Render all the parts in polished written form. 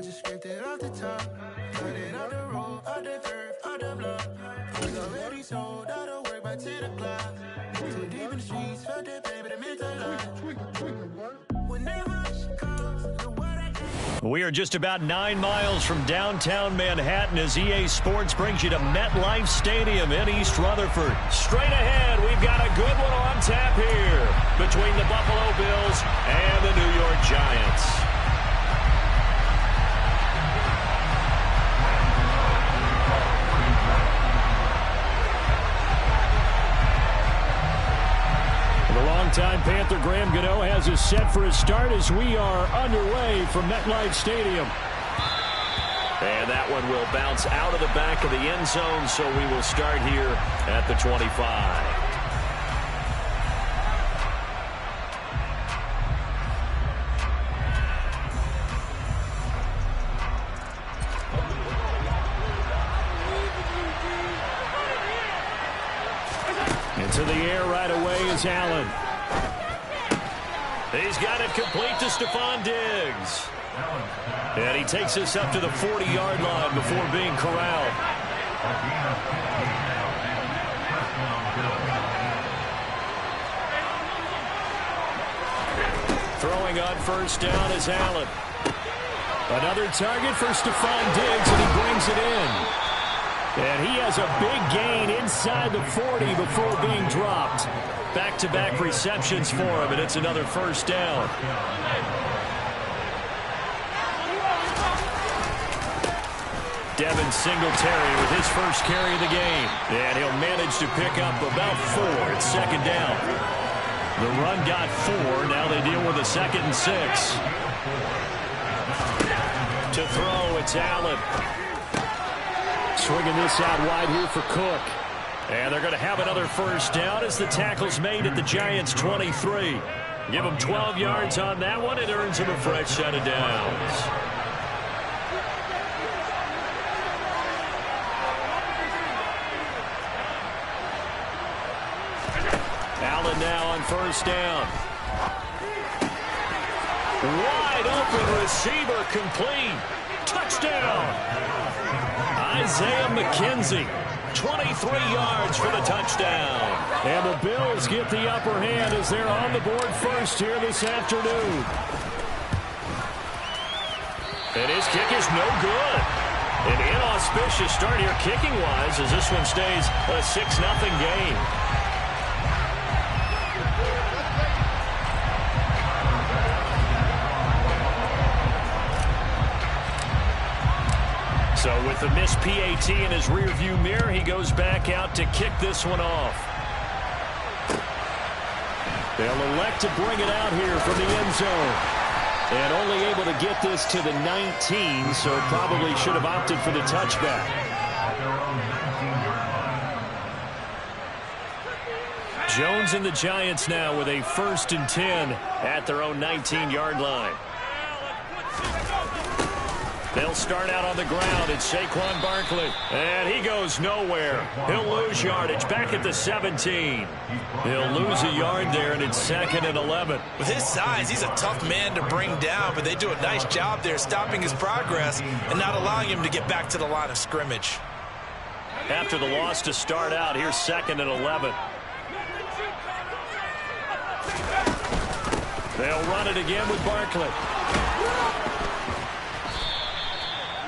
just scraped it off the top. Cut it off the road, off the curve, off the block. Was already sold, out of work by 10 o'clock. Too deep in the streets, felt that pain, but it meant a lot. When they rush comes, the water. We are just about 9 miles from downtown Manhattan as EA Sports brings you to MetLife Stadium in East Rutherford. Straight ahead, we've got a good one on tap here between the Buffalo Bills and the New York Giants. The longtime Panther Graham Gano has us set for a start as we are underway from MetLife Stadium. And that one will bounce out of the back of the end zone, so we will start here at the 25. Into the air right away is Allen. He's got it complete to Stephon Diggs. And he takes us up to the 40-yard line before being corralled. Throwing on first down is Allen. Another target for Stephon Diggs, and he brings it in. And he has a big gain inside the 40 before being dropped. Back-to-back receptions for him, and it's another first down. Devin Singletary with his first carry of the game. And he'll manage to pick up about 4 at second down. The run got 4. Now they deal with a 2nd and 6. To throw, it's Allen. Swinging this out wide here for Cook. And they're going to have another first down as the tackle's made at the Giants' 23. Give them 12 yards on that one. It earns them a fresh set of downs. Allen now on first down. Wide open receiver complete. Touchdown. Isaiah McKenzie, 23 yards for the touchdown. And the Bills get the upper hand as they're on the board first here this afternoon. And his kick is no good. An inauspicious start here kicking-wise as this one stays a 6-0 game. So with the missed PAT in his rearview mirror, he goes back out to kick this one off. They'll elect to bring it out here from the end zone. And only able to get this to the 19, so probably should have opted for the touchback. Jones and the Giants now with a 1st and 10 at their own 19-yard line. They'll start out on the ground. It's Saquon Barkley. And he goes nowhere. He'll lose yardage back at the 17. He'll lose a yard there, and it's 2nd and 11. With his size, he's a tough man to bring down, but they do a nice job there stopping his progress and not allowing him to get back to the line of scrimmage. After the loss to start out, here's 2nd and 11. They'll run it again with Barkley.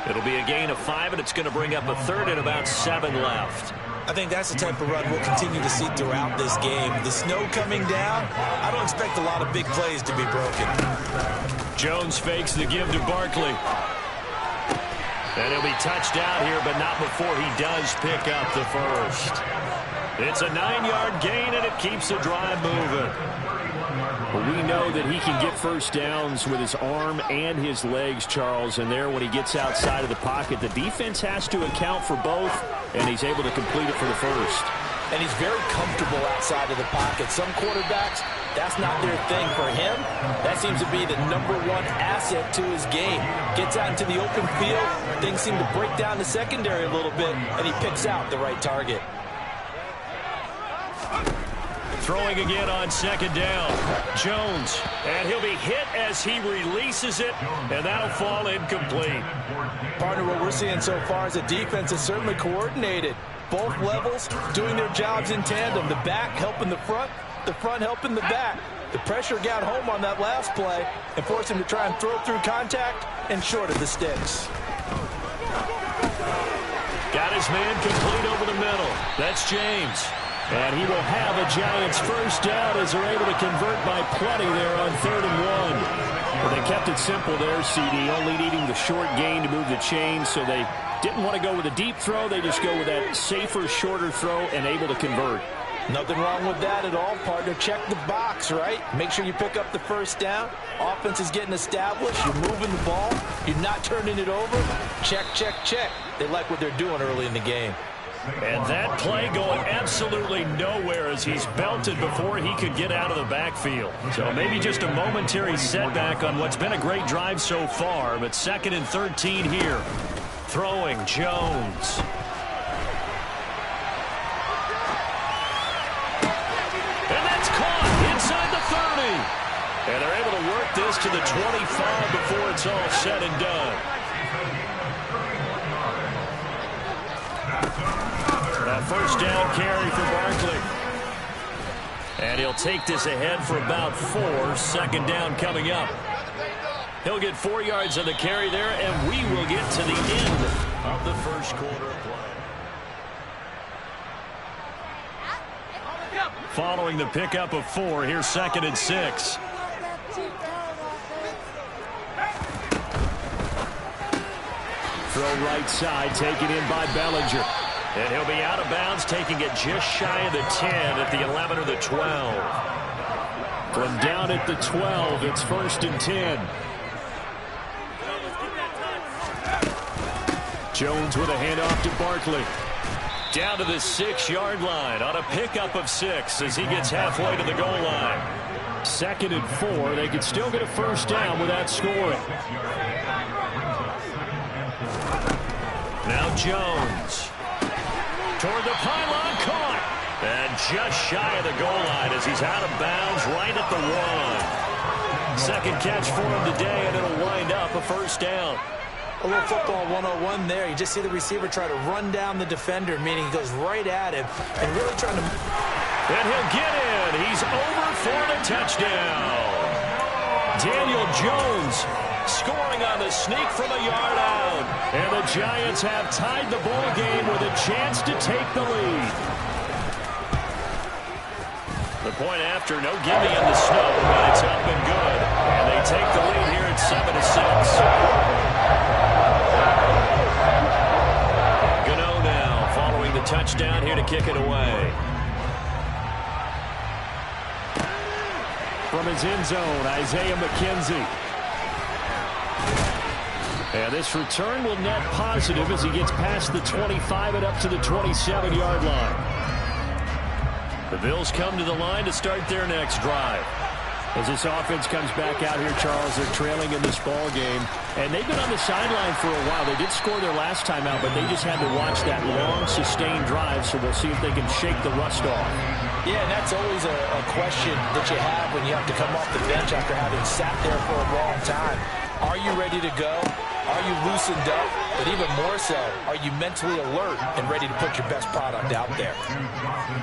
It'll be a gain of 5, and it's going to bring up a 3rd and about 7 left. I think that's the type of run we'll continue to see throughout this game. The snow coming down, I don't expect a lot of big plays to be broken. Jones fakes the give to Barkley. And he'll be touched out here, but not before he does pick up the first. It's a 9-yard gain, and it keeps the drive moving. Well, we know that he can get first downs with his arm and his legs, Charles, and there when he gets outside of the pocket, the defense has to account for both, and he's able to complete it for the first. And he's very comfortable outside of the pocket. Some quarterbacks, that's not their thing. For him, that seems to be the #1 asset to his game. Gets out into the open field, things seem to break down the secondary a little bit, and he picks out the right target. Throwing again on second down. Jones, and he'll be hit as he releases it, and that'll fall incomplete. Partner, what we're seeing so far is a defense is certainly coordinated. Both levels doing their jobs in tandem. The back helping the front helping the back. The pressure got home on that last play and forced him to try and throw through contact and short of the sticks. Got his man complete over the middle. That's James. And he will have a Giants first down as they're able to convert by plenty there on 3rd and 1. Well, they kept it simple there, CD, only needing the short gain to move the chains, so they didn't want to go with a deep throw. They just go with that safer, shorter throw and able to convert. Nothing wrong with that at all, partner. Check the box, right? Make sure you pick up the first down. Offense is getting established. You're moving the ball. You're not turning it over. Check, check, check. They like what they're doing early in the game. And that play going absolutely nowhere as he's belted before he could get out of the backfield. So maybe just a momentary setback on what's been a great drive so far, but 2nd and 13 here. Throwing, Jones. And that's caught inside the 30. And they're able to work this to the 25 before it's all said and done. A first down carry for Barkley. And he'll take this ahead for about 4. 2nd down coming up. He'll get 4 yards on the carry there, and we will get to the end of the first quarter of play. Following the pickup of 4, here's 2nd and 6. Throw right side, taken in by Bellinger. And he'll be out of bounds, taking it just shy of the 10 at the 11 or the 12. From down at the 12, it's 1st and 10. Jones with a handoff to Barkley. Down to the 6-yard line on a pickup of 6 as he gets halfway to the goal line. 2nd and 4. They could still get a first down without scoring. Now Jones. Toward the pylon, caught. And just shy of the goal line as he's out of bounds right at the 1. 2nd catch for him today, and it'll wind up a first down. A little football 101 there. You just see the receiver try to run down the defender, meaning he goes right at him and really trying to... And he'll get in. He's over for the touchdown. Daniel Jones scoring on the sneak from a yard out. And the Giants have tied the ball game with a chance to take the lead. The point after, no gimme in the snow, but it's up and good. And they take the lead here at 7-6. Gano now following the touchdown here to kick it away. From his end zone, Isaiah McKenzie. And this return will net positive as he gets past the 25 and up to the 27-yard line. The Bills come to the line to start their next drive. As this offense comes back out here, Charles, they're trailing in this ball game. And they've been on the sideline for a while. They did score their last time out, but they just had to watch that long, sustained drive, so we'll see if they can shake the rust off. Yeah, and that's always a question that you have when you have to come off the bench after having sat there for a long time. Are you ready to go? Are you loosened up? But even more so, are you mentally alert and ready to put your best product out there?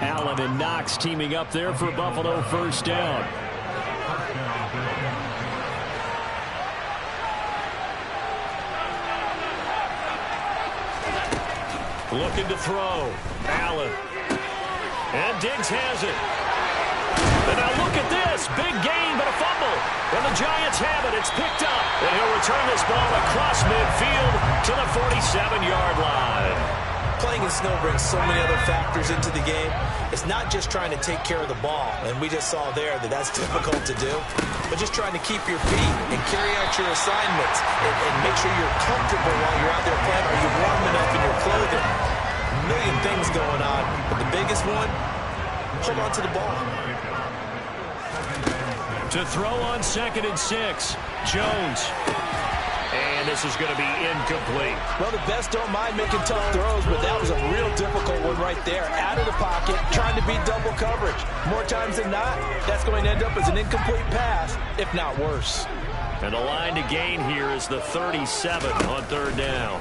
Allen and Knox teaming up there for Buffalo first down. Looking to throw. Allen. And Diggs has it. And now look at this. Big gain, but a fumble. And the Giants have it. It's picked up. And he'll return this ball across midfield to the 47-yard line. Playing in snow brings so many other factors into the game. It's not just trying to take care of the ball, and we just saw there that that's difficult to do, but just trying to keep your feet and carry out your assignments and make sure you're comfortable while you're out there playing. Are you warm enough in your clothing? A million things going on, but the biggest one, hold on to the ball. To throw on 2nd and 6, Jones. And And this is going to be incomplete. Well, the best don't mind making tough throws, but that was a real difficult one right there. Out of the pocket, trying to beat double coverage. More times than not, that's going to end up as an incomplete pass, if not worse. And the line to gain here is the 37 on third down.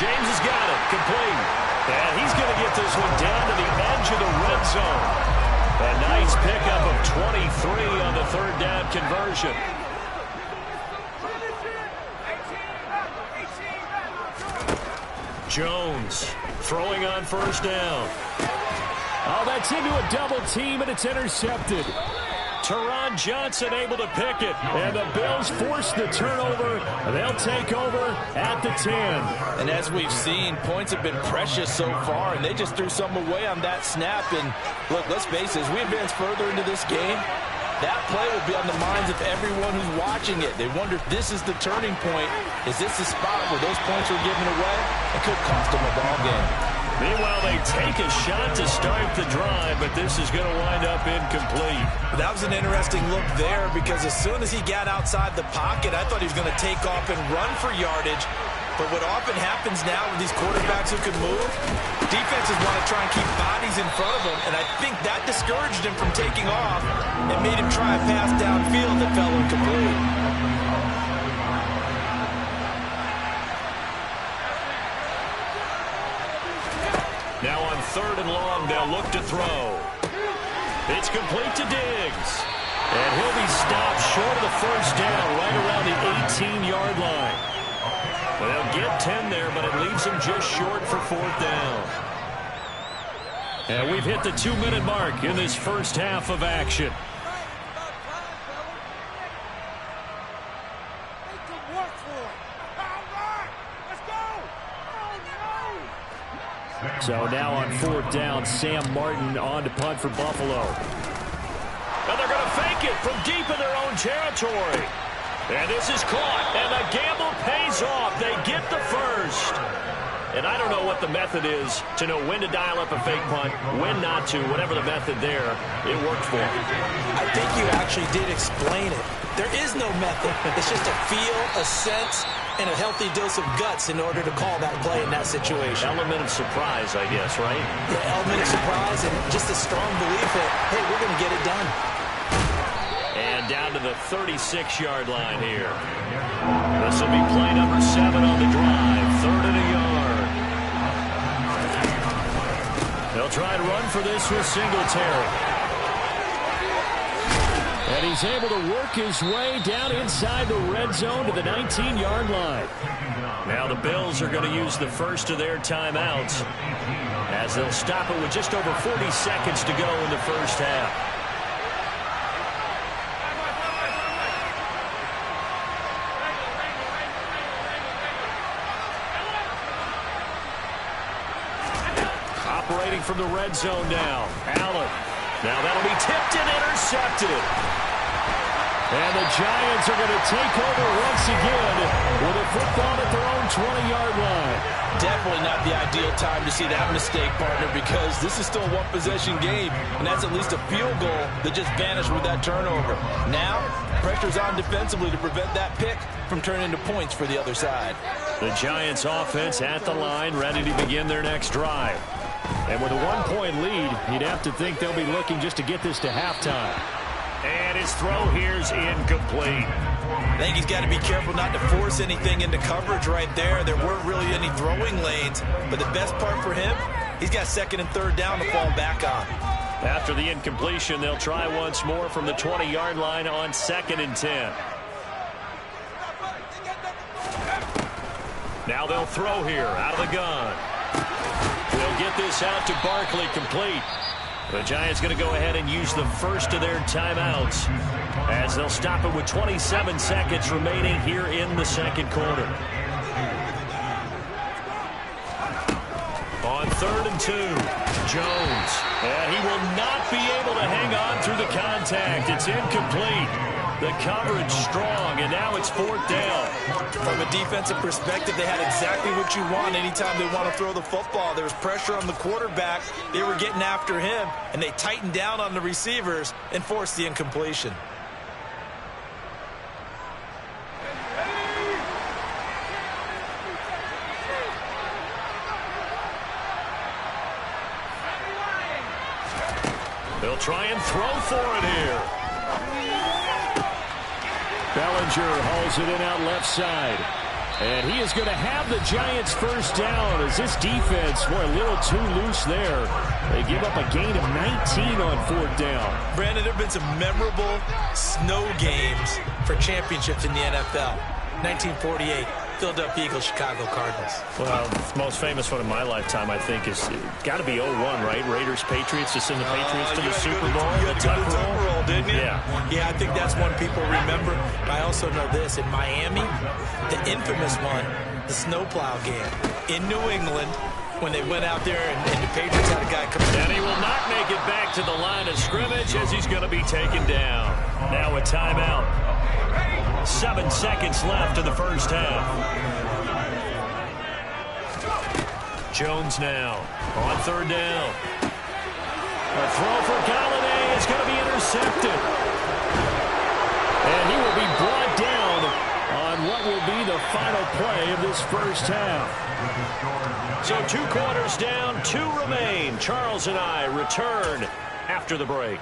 James has got it, complete. And he's going to get this one down to the edge of the red zone. A nice pickup of 23 on the third down conversion. Jones throwing on first down. Oh, that's into a double team, and it's intercepted. Teron Johnson able to pick it. And the Bills force the turnover. They'll take over at the 10. And as we've seen, points have been precious so far, and they just threw some away on that snap. And look, let's face it, as we advance further into this game, that play will be on the minds of everyone who's watching it. They wonder if this is the turning point. Is this the spot where those points are given away? It could cost them a ball game. Meanwhile, they take a shot to start the drive, but this is going to wind up incomplete. That was an interesting look there because as soon as he got outside the pocket, I thought he was going to take off and run for yardage. But what often happens now with these quarterbacks who can move, defenses want to try and keep bodies in front of them, and I think that discouraged him from taking off and made him try a pass downfield that fell incomplete. Now on third and long, they'll look to throw. It's complete to Diggs. And he'll be stopped short of the first down right around the 18-yard line. They'll get 10 there, but it leaves them just short for fourth down. And we've hit the 2-minute mark in this first half of action. So now on fourth down, Sam Martin on to punt for Buffalo. And they're going to fake it from deep in their own territory. And this is caught, and the gamble pays off. They get the first. And I don't know what the method is to know when to dial up a fake punt, when not to, whatever the method there, it worked for them. I think you actually did explain it. There is no method. It's just a feel, a sense, and a healthy dose of guts in order to call that play in that situation. Element of surprise, I guess, right? Yeah, element of surprise and just a strong belief that, hey, we're going to get it done. And down to the 36-yard line here. This will be play number 7 on the drive. Third and a yard. They'll try and run for this with Singletary. And he's able to work his way down inside the red zone to the 19-yard line. Now the Bills are going to use the first of their timeouts as they'll stop it with just over 40 seconds to go in the first half. Operating from the red zone now. Allen. Now that'll be tipped and intercepted. And the Giants are going to take over once again with a football at their own 20-yard line. Definitely not the ideal time to see that mistake, partner, because this is still a one-possession game, and that's at least a field goal that just vanished with that turnover. Now, pressure's on defensively to prevent that pick from turning into points for the other side. The Giants offense at the line, ready to begin their next drive. And with a one-point lead, you'd have to think they'll be looking just to get this to halftime. And his throw here's incomplete. I think he's got to be careful not to force anything into coverage right there. There weren't really any throwing lanes. But the best part for him, he's got second and third down to fall back on. After the incompletion, they'll try once more from the 20-yard line on 2nd and 10. Now they'll throw here out of the gun. They'll get this out to Barkley, complete. The Giants going to go ahead and use the first of their timeouts as they'll stop it with 27 seconds remaining here in the second quarter. On 3rd and 2, Jones. And he will not be able to hang on through the contact. It's incomplete. The coverage strong, and now it's 4th down. From a defensive perspective, they had exactly what you want anytime they want to throw the football. There was pressure on the quarterback. They were getting after him, and they tightened down on the receivers and forced the incompletion. They'll try and throw for it here. Bellinger hauls it in out left side. And he is going to have the Giants first down as this defense were a little too loose there. They give up a gain of 19 on fourth down. Brandon, there have been some memorable snow games for championships in the NFL. 1948, Philadelphia Eagles, Chicago Cardinals. Well, the most famous one in my lifetime, I think, is got to be 01, right? Raiders, Patriots, to send the Patriots to the Super Bowl. You had to go to the Tuck roll, didn't you? Yeah, I think that's one people remember. But I also know this. In Miami, the infamous one, the snowplow game. In New England, when they went out there and the Patriots had a guy come in. And he will not make it back to the line of scrimmage as he's going to be taken down. Now a timeout. 7 seconds left in the first half. Jones now on third down. A throw for Galladay is going to be intercepted. And he will be brought down on what will be the final play of this first half. So 2 quarters down, 2 remain. Charles and I return after the break.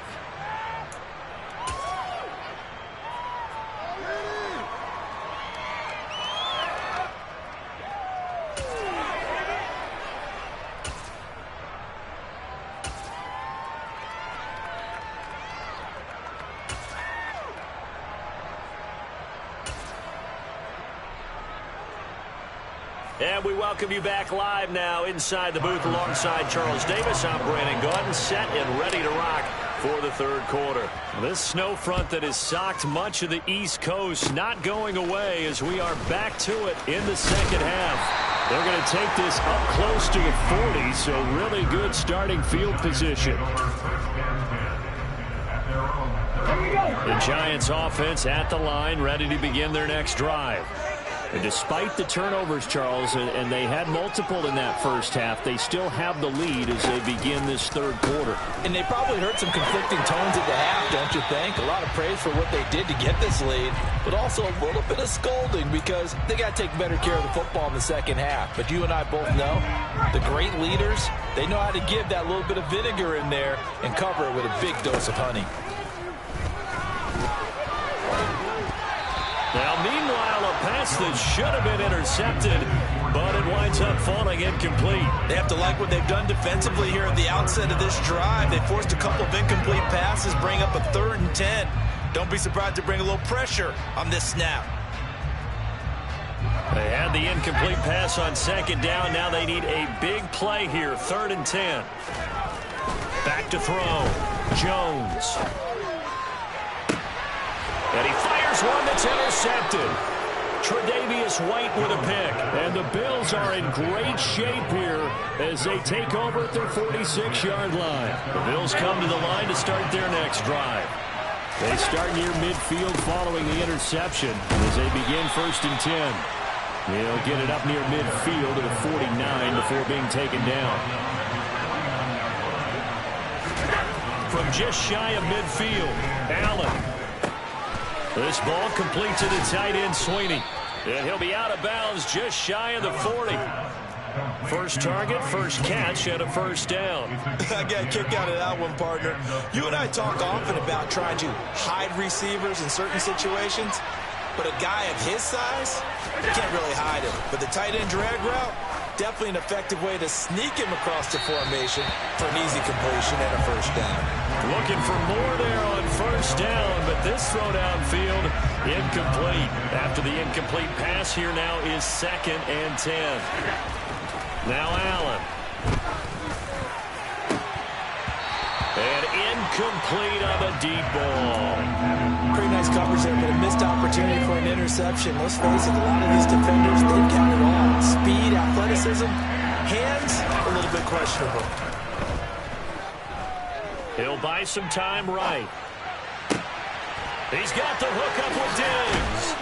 And we welcome you back live now inside the booth alongside Charles Davis. I'm Brandon Gaudin, set and ready to rock for the third quarter. This snow front that has socked much of the East Coast not going away as we are back to it in the second half. They're going to take this up close to the 40, so really good starting field position. The Giants offense at the line, ready to begin their next drive. And despite the turnovers, Charles, and they had multiple in that first half, they still have the lead as they begin this third quarter. And they probably heard some conflicting tones at the half, don't you think? A lot of praise for what they did to get this lead, but also a little bit of scolding because they got to take better care of the football in the second half. But you and I both know the great leaders, they know how to give that little bit of vinegar in there and cover it with a big dose of honey. Now, meanwhile, a pass that should have been intercepted, but it winds up falling incomplete. They have to like what they've done defensively here at the outset of this drive. They forced a couple of incomplete passes, bring up a 3rd and 10. Don't be surprised to bring a little pressure on this snap. They had the incomplete pass on second down. Now they need a big play here, 3rd and 10. Back to throw. Jones. And he fires one that's intercepted. Tre'Davious White with a pick. And the Bills are in great shape here as they take over at their 46-yard line. The Bills come to the line to start their next drive. They start near midfield following the interception as they begin 1st and 10. They'll get it up near midfield to the 49 before being taken down. From just shy of midfield, Allen. This ball complete to the tight end, Sweeney. And he'll be out of bounds just shy of the 40. First target, first catch, and a first down. I got a kick out of that one, partner. You and I talk often about trying to hide receivers in certain situations, but a guy of his size, you can't really hide him. But the tight end drag route, definitely an effective way to sneak him across the formation for an easy completion and a first down. Looking for more there on first down, but this throw downfield incomplete. After the incomplete pass, here now is 2nd and 10. Now Allen. And incomplete on the deep ball. Pretty nice coverage there, but a missed opportunity for an interception. Let's face it, a lot of these defenders, they've got it all. Speed, athleticism, hands, a little bit questionable. He'll buy some time right. He's got the hook up with Diggs.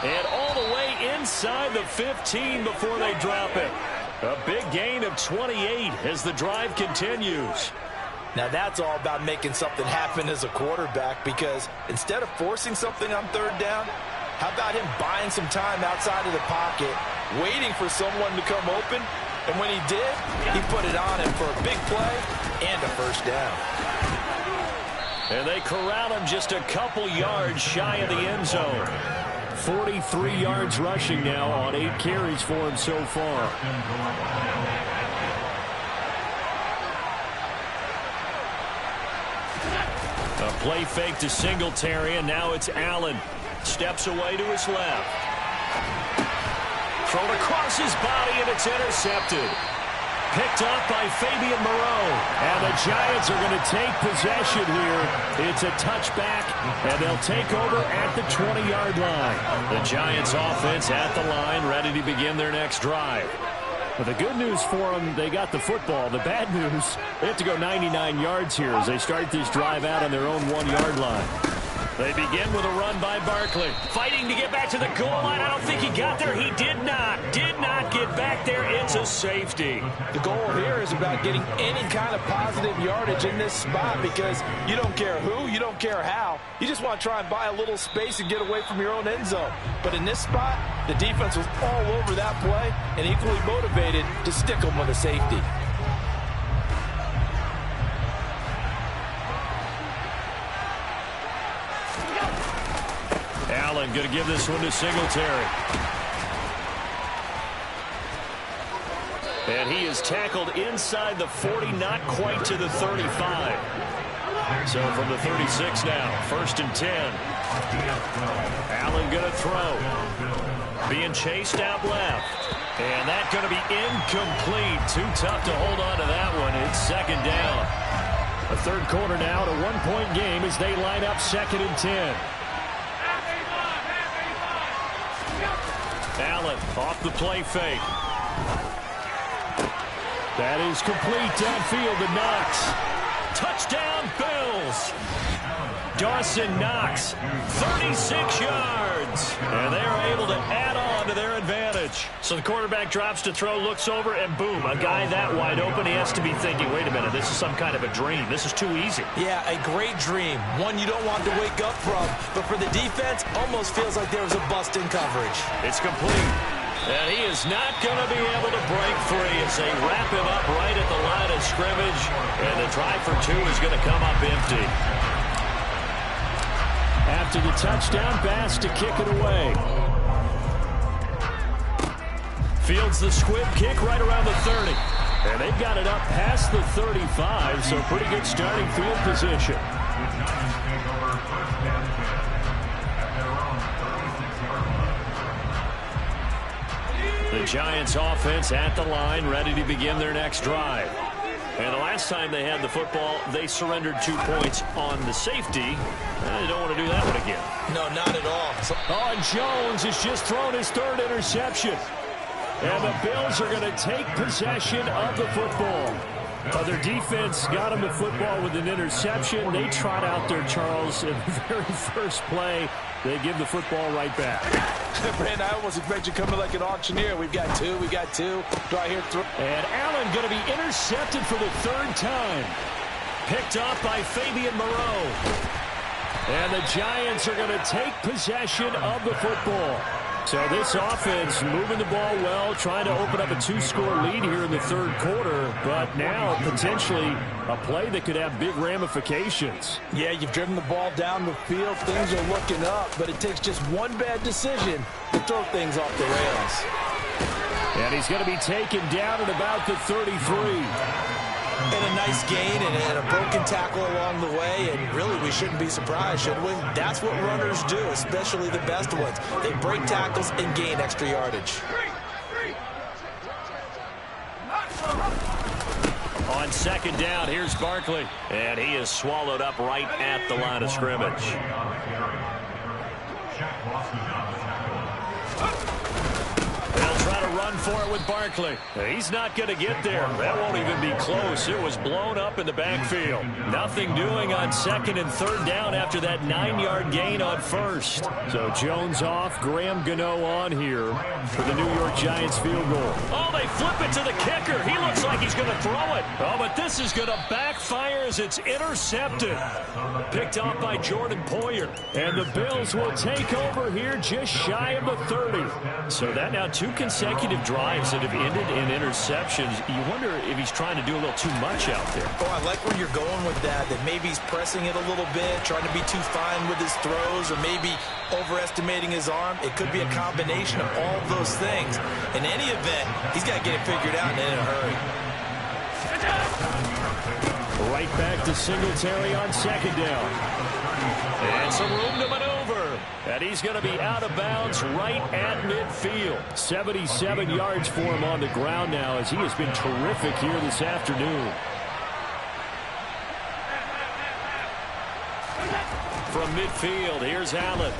And all the way inside the 15 before they drop it. A big gain of 28 as the drive continues. Now that's all about making something happen as a quarterback, because instead of forcing something on 3rd down, how about him buying some time outside of the pocket, waiting for someone to come open, and when he did, he put it on him for a big play and a first down. And they corral him just a couple yards shy of the end zone. 43 yards rushing now on 8 carries for him so far. A play fake to Singletary, and now it's Allen. Steps away to his left. Thrown across his body, and it's intercepted. Picked up by Fabian Moreau. And the Giants are going to take possession here. It's a touchback, and they'll take over at the 20-yard line. The Giants offense at the line, ready to begin their next drive. Well, the good news for them, they got the football. The bad news, they have to go 99 yards here as they start this drive out on their own 1-yard line. They begin with a run by Barkley. Fighting to get back to the goal line. I don't think he got there. He did not get back there. It's a safety. The goal here is about getting any kind of positive yardage in this spot because you don't care who, you don't care how. You just want to try and buy a little space and get away from your own end zone. But in this spot, the defense was all over that play and equally motivated to stick them with a safety. Allen going to give this one to Singletary. And he is tackled inside the 40, not quite to the 35. So from the 36 now, 1st and 10. Allen going to throw. Being chased out left. And that's going to be incomplete. Too tough to hold on to that one. It's 2nd down. The 3rd quarter now, a 1-point game as they line up 2nd and 10. Allen off the play fake. That is complete downfield to Knox. Touchdown, Bills. Dawson Knox, 36 yards. And they are able to add on to their advantage. So the quarterback drops to throw, looks over, and boom, a guy that wide open. He has to be thinking, wait a minute, this is some kind of a dream. This is too easy. Yeah, a great dream. One you don't want to wake up from. But for the defense, almost feels like there was a bust in coverage. It's complete. And he is not going to be able to break free as they wrap him up right at the line of scrimmage. And the try for 2 is going to come up empty. After the touchdown pass to kick it away. Fields the squib kick right around the 30. And they've got it up past the 35, so pretty good starting field position. The Giants offense at the line, ready to begin their next drive. And the last time they had the football, they surrendered 2 points on the safety. They don't want to do that one again. No, not at all. Oh, and Jones has just thrown his 3rd interception. And the Bills are going to take possession of the football. Their defense got them the football with an interception. They trot out there, Charles, in the very first play. They give the football right back. Brandon, I almost expect you coming like an auctioneer. We've got 2. Do I hear 3? And Allen going to be intercepted for the 3rd time. Picked up by Fabian Moreau. And the Giants are going to take possession of the football. So this offense moving the ball well, trying to open up a 2-score lead here in the 3rd quarter, but now potentially a play that could have big ramifications. Yeah, you've driven the ball down the field. Things are looking up, but it takes just one bad decision to throw things off the rails. And he's going to be taken down at about the 33. And a nice gain and a broken tackle along the way, and really we shouldn't be surprised, should we? That's what runners do, especially the best ones. They break tackles and gain extra yardage. On 2nd down, here's Barkley. And he is swallowed up right at the line of scrimmage. They'll try to run for it with Barkley. He's not going to get there. That won't even be close. It was blown up in the backfield. Nothing doing on 2nd and 3rd down after that 9-yard gain on 1st. So Jones off, Graham Gano on here for the New York Giants field goal. Oh, they flip it to the kicker. He looks like he's going to throw it. Oh, but this is going to backfire as it's intercepted. Picked off by Jordan Poyer. And the Bills will take over here just shy of the 30. So that now 2 consecutive consecutive drives that have ended in interceptions. You wonder if he's trying to do a little too much out there. Oh, I like where you're going with that maybe he's pressing it a little bit, trying to be too fine with his throws, or maybe overestimating his arm. It could be a combination of all of those things. In any event, he's got to get it figured out and in a hurry. Right back to Singletary on second down. And some room to maneuver. And he's going to be out of bounds right at midfield. 77 yards for him on the ground now, as he has been terrific here this afternoon. From midfield, here's Allen.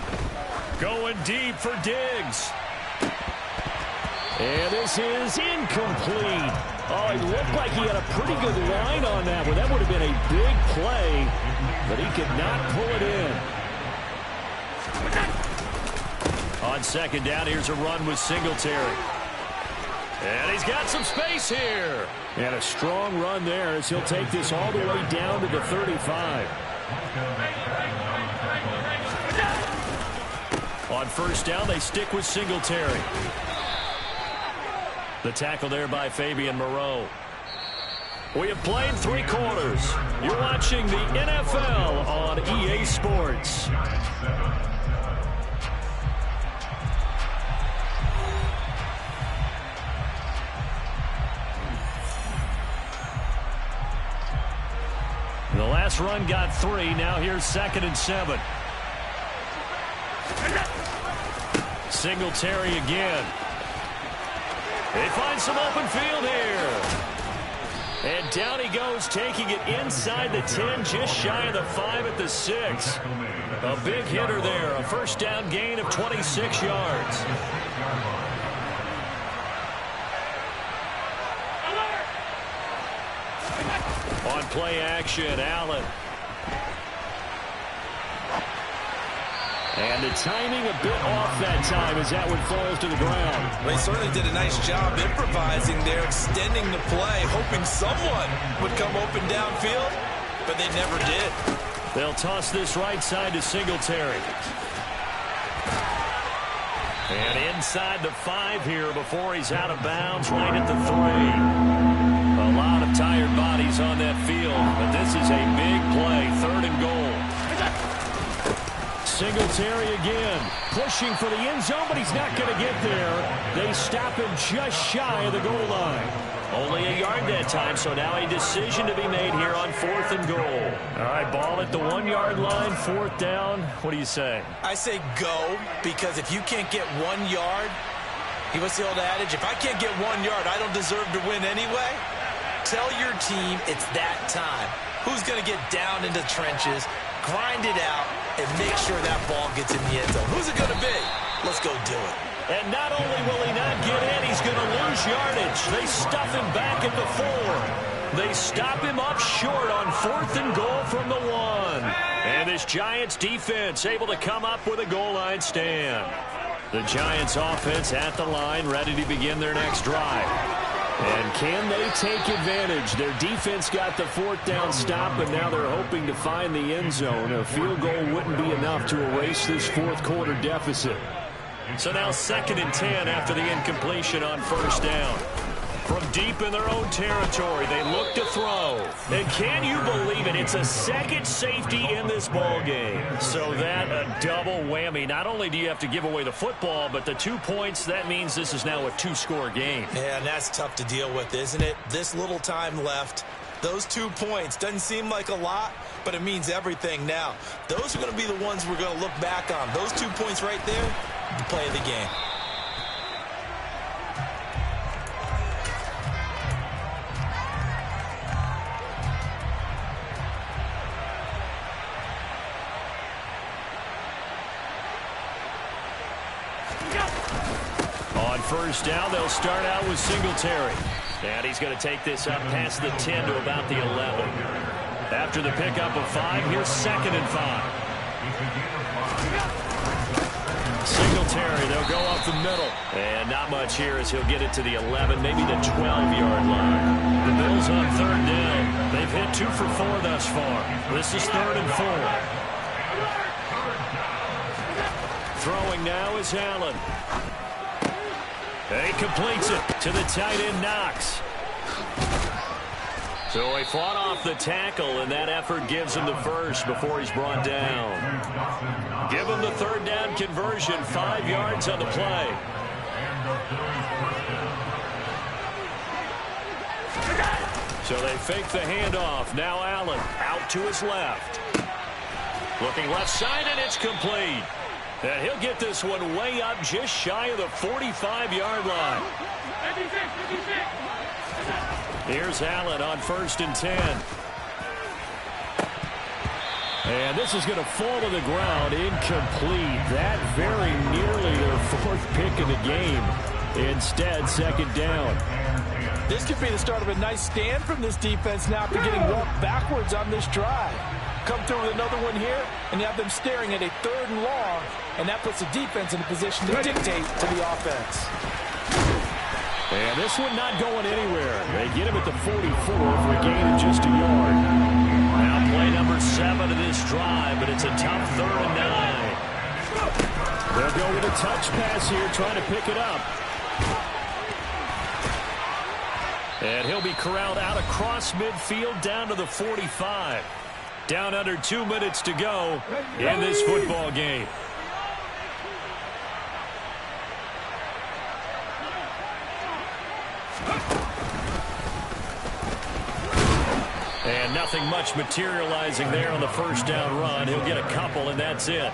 Going deep for Diggs. And this is incomplete. Oh, it looked like he had a pretty good line on that one. That would have been a big play, but he could not pull it in. On second down, here's a run with Singletary. And he's got some space here. And a strong run there as he'll take this all the way down to the 35. On first down, they stick with Singletary. The tackle there by Fabian Moreau. We have played 3 quarters. You're watching the NFL on EA Sports. The last run got 3. Now here's 2nd and 7. Singletary again. They find some open field here. And down he goes, taking it inside the 10, just shy of the 5 at the 6. A big hitter there, a first down gain of 26 yards. On play action, Allen. And the timing a bit off that time as that one falls to the ground. They certainly did a nice job improvising there, extending the play, hoping someone would come open downfield, but they never did. They'll toss this right side to Singletary. And inside the 5 here before he's out of bounds, right at the 3. A lot of tired bodies on that field, but this is a big play, 3rd and goal. Singletary again, pushing for the end zone, but he's not going to get there. They stop him just shy of the goal line. Only a yard that time, so now a decision to be made here on 4th and goal. All right, ball at the 1-yard line, 4th down. What do you say? I say go, because if you can't get 1 yard, what's the old adage? If I can't get 1 yard, I don't deserve to win anyway. Tell your team it's that time. Who's going to get down into the trenches, grind it out, and make sure that ball gets in the end zone? Who's it going to be? Let's go do it. And not only will he not get in, he's going to lose yardage. They stuff him back at the 4. They stop him up short on 4th and goal from the 1. And this Giants defense able to come up with a goal line stand. The Giants offense at the line, ready to begin their next drive. And can they take advantage? Their defense got the 4th down stop, and now they're hoping to find the end zone. A field goal wouldn't be enough to erase this 4th quarter deficit. So now 2nd and 10 after the incompletion on first down. From deep in their own territory, they look to throw. And can you believe it? It's a second safety in this ball game. So that a double whammy. Not only do you have to give away the football, but the 2 points, that means this is now a 2-score game. Yeah, and that's tough to deal with, isn't it? This little time left. Those 2 points doesn't seem like a lot, but it means everything now. Those are going to be the ones we're going to look back on. Those 2 points right there, the play of the game. On first down, they'll start out with Singletary. And he's going to take this up past the 10 to about the 11. After the pickup of 5, here's 2nd and 5. Singletary, they'll go up the middle. And not much here as he'll get it to the 11, maybe the 12-yard line. The Bills on 3rd down. They've hit 2 for 4 thus far. This is 3rd and 4. Throwing now is Allen. And he completes it to the tight end, Knox. So he fought off the tackle, and that effort gives him the first before he's brought down. Give him the third down conversion, 5 yards on the play. So they fake the handoff. Now Allen out to his left. Looking left side, and it's complete. And he'll get this one way up just shy of the 45-yard line. Here's Allen on 1st and 10. And this is going to fall to the ground, incomplete. That very nearly their 4th pick of the game. Instead, 2nd down. This could be the start of a nice stand from this defense now after getting walked backwards on this drive. Come through with another one here, and you have them staring at a 3rd and long, and that puts the defense in a position to dictate to the offense. And this one not going anywhere. They get him at the 44 for a gain of just a yard. Now play number 7 of this drive, but it's a tough 3rd and 9. They'll go with a touch pass here, trying to pick it up. And he'll be corralled out across midfield down to the 45. Down under 2 minutes to go in this football game. And nothing much materializing there on the 1st down run. He'll get a couple, and that's it.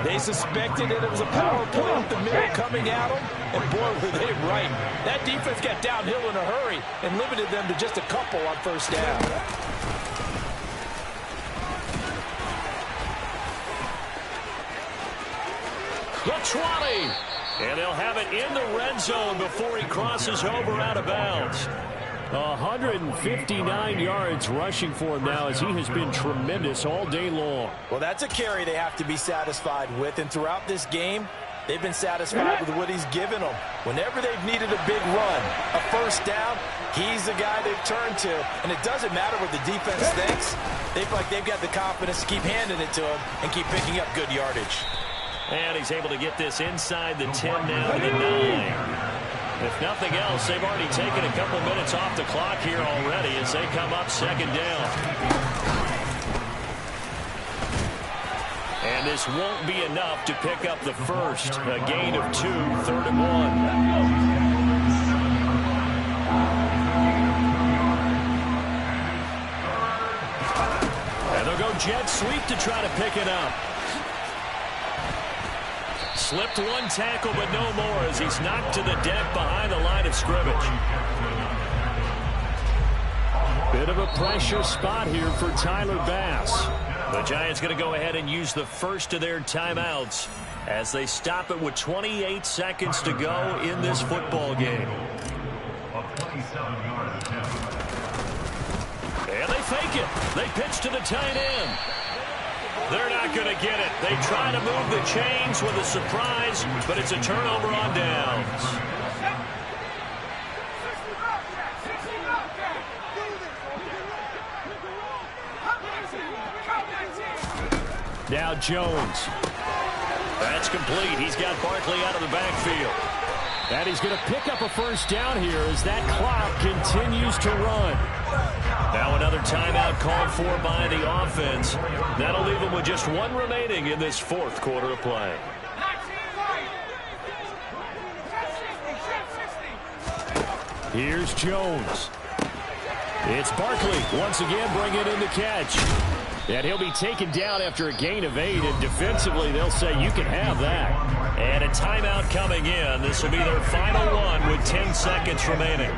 They suspected it was a power play up the middle coming at them, and boy, were they right. That defense got downhill in a hurry and limited them to just a couple on 1st down. The 20. And they'll have it in the red zone before he crosses over out of bounds. 159 yards rushing for him now, as he has been tremendous all day long. Well, that's a carry they have to be satisfied with, and throughout this game, they've been satisfied with what he's given them. Whenever they've needed a big run, a 1st down, he's the guy they've turned to, and it doesn't matter what the defense thinks. They feel like they've got the confidence to keep handing it to him and keep picking up good yardage. And he's able to get this inside the 10 down to the 9. If nothing else, they've already taken a couple minutes off the clock here already as they come up 2nd down. And this won't be enough to pick up the first. A gain of 2, 3rd and 1. And they'll go jet sweep to try to pick it up. Slipped one tackle, but no more as he's knocked to the deck behind the line of scrimmage. Bit of a pressure spot here for Tyler Bass. The Giants going to go ahead and use the first of their timeouts as they stop it with 28 seconds to go in this football game. And they fake it. They pitch to the tight end. They're not going to get it. They try to move the chains with a surprise, but it's a turnover on downs. Now Jones. That's complete. He's got Barkley out of the backfield. And he's going to pick up a 1st down here as that clock continues to run. Now another timeout called for by the offense. That'll leave them with just 1 remaining in this 4th quarter of play. Here's Jones. It's Barkley once again bringing in the catch. And he'll be taken down after a gain of 8, and defensively they'll say you can have that. And a timeout coming in. This will be their final one with 10 seconds remaining.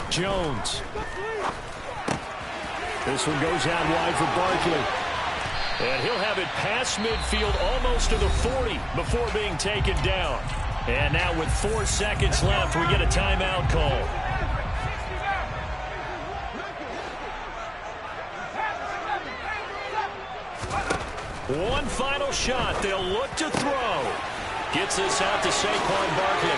Jones. This one goes out wide for Barkley. And he'll have it past midfield almost to the 40 before being taken down. And now with 4 seconds left, we get a timeout call. One final shot. They'll look to throw. Gets this out to Saquon Barkley.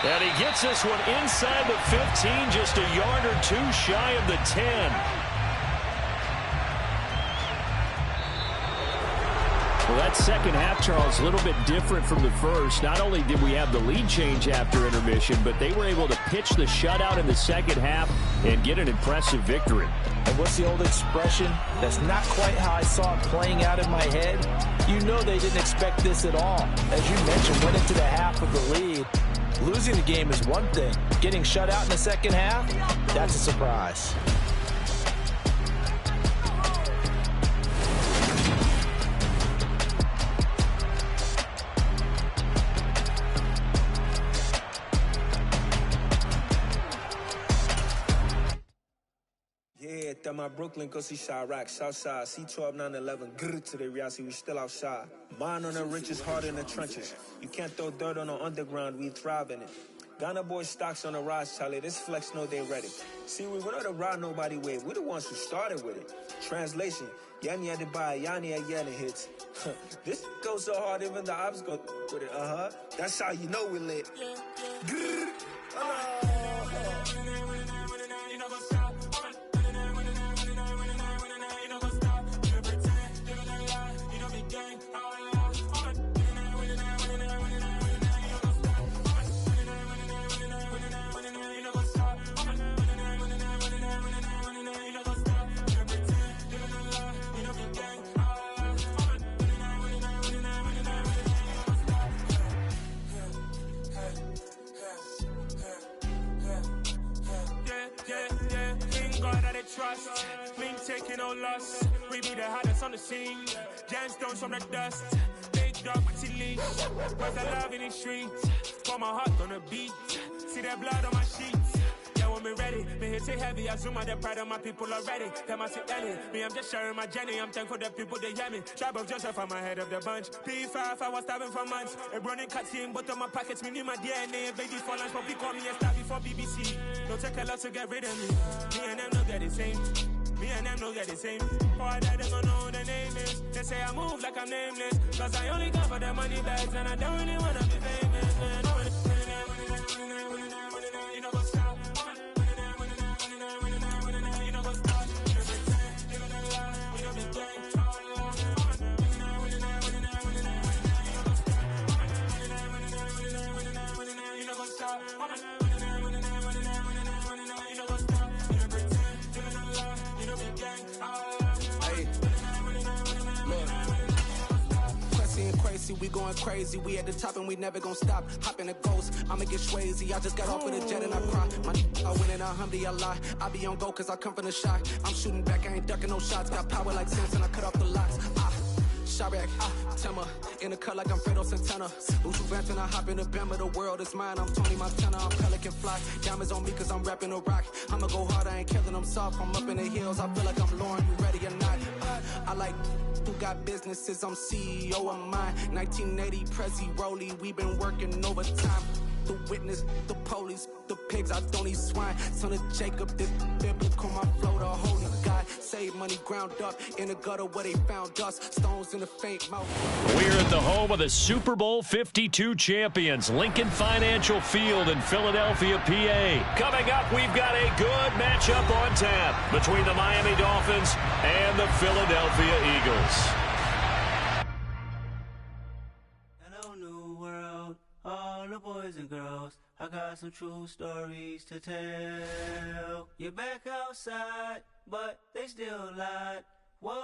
And he gets this one inside the 15, just a yard or 2 shy of the 10. Well, that second half, Charles, a little bit different from the first. Not only did we have the lead change after intermission, but they were able to pitch the shutout in the second half and get an impressive victory. And what's the old expression? That's not quite how I saw it playing out in my head. You know they didn't expect this at all. As you mentioned, went into the half with the lead. Losing the game is one thing. Getting shut out in the second half, that's a surprise. Yeah, that my Brooklyn, go see Chirac, Southside, C12, 911, grrr to the reality, we still outside. Mine on the richest, heart in the trenches. You can't throw dirt on the underground, we thrive in it. Ghana boys stocks on the rise, Charlie, this flex know they ready. See, we were not to ride nobody with, we the ones who started with it. Translation, Yanni had to buy, Yanni had Yanni hits. This goes so hard, even the ops go with it, That's how you know we lit. Grrr, trust, we ain't taking no loss. We be the hottest on the scene. Gemstones from the dust. Big dog with your leash. Cause I love in the streets. Pour my heart on the beat. See that blood on my sheets. Yeah, when we ready, me hit it heavy. I zoom out the pride of my people already. Them I see Ellie. Me, I'm just sharing my journey. I'm thankful that people they hear me. Tribe of Joseph, I'm ahead of the bunch. P5, I was starving for months. A running cutscene, but on my pockets, me need my DNA. Baby for lunch, but we call me a star before BBC. Don't take a lot to get rid of me. Me and them don't get the same. Me and them don't get the same. Oh, I died, they don't know who the name is. They say I move like I'm nameless. Cause I only come for the money bags and I don't really wanna be famous, man. You know what's up? You know what's up? We don't be gang. You know what's up? We going crazy, we at the top and we never gonna stop. Hop in a ghost, I'ma get swayzy. I just got off of the jet and I cry. My I win in a Humvee, I lie. I be on go cause I come from the shot. I'm shooting back, I ain't ducking no shots. Got power like Simpson, I cut off the locks. Chirac, Timmer, in the cut like I'm Fredo Santana. Uchu Venton, I hop in the Bama, the world is mine. I'm Tony Montana, I'm Pelican Fly. Diamonds on me cause I'm rapping a rock. I'ma go hard, I ain't killing them soft. I'm up in the hills, I feel like I'm Lauren, you ready or not? I like who got businesses, I'm CEO of mine. 1980 Prezi Rolly, we been working overtime. The witness, the police, the pigs, I don't eat swine. Son of Jacob, this biblical, my flow, the holy God. Save money ground up in the gutter where they found us. Stones in the faint mouth. We're at the home of the Super Bowl 52 champions, Lincoln Financial Field in Philadelphia, PA. Coming up, we've got a good matchup on tap between the Miami Dolphins and the Philadelphia Eagles. Hello, new world, all the boys and girls. I got some true stories to tell. You're back outside, but they still lied. Whoa,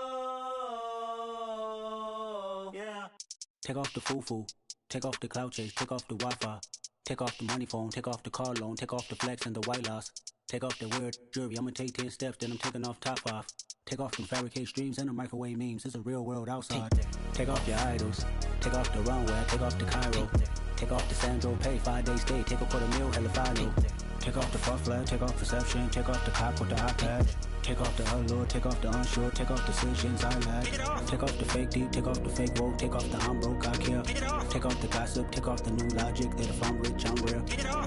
yeah. Take off the foo-foo, take off the cloud chase, take off the Wi-Fi, take off the money phone, take off the car loan, take off the flex and the white loss, take off the weird jewelry. I'ma take 10 steps, then I'm taking off top off. Take off them fabricated streams and the microwave memes. It's a real world outside. Take off your idols, take off the runway, take off the Cairo. Take off the Sandro pay, 5-day stay, take a $250,000, hella final. Take off the far flag, take off perception, take off the cop with the iPad. Take off the allure, take off the unsure, take off decisions I lack. Take off the fake deep, take off the fake woke, take off the I'm broke, I care. Take off the gossip, take off the new logic that if I'm rich, I'm rare.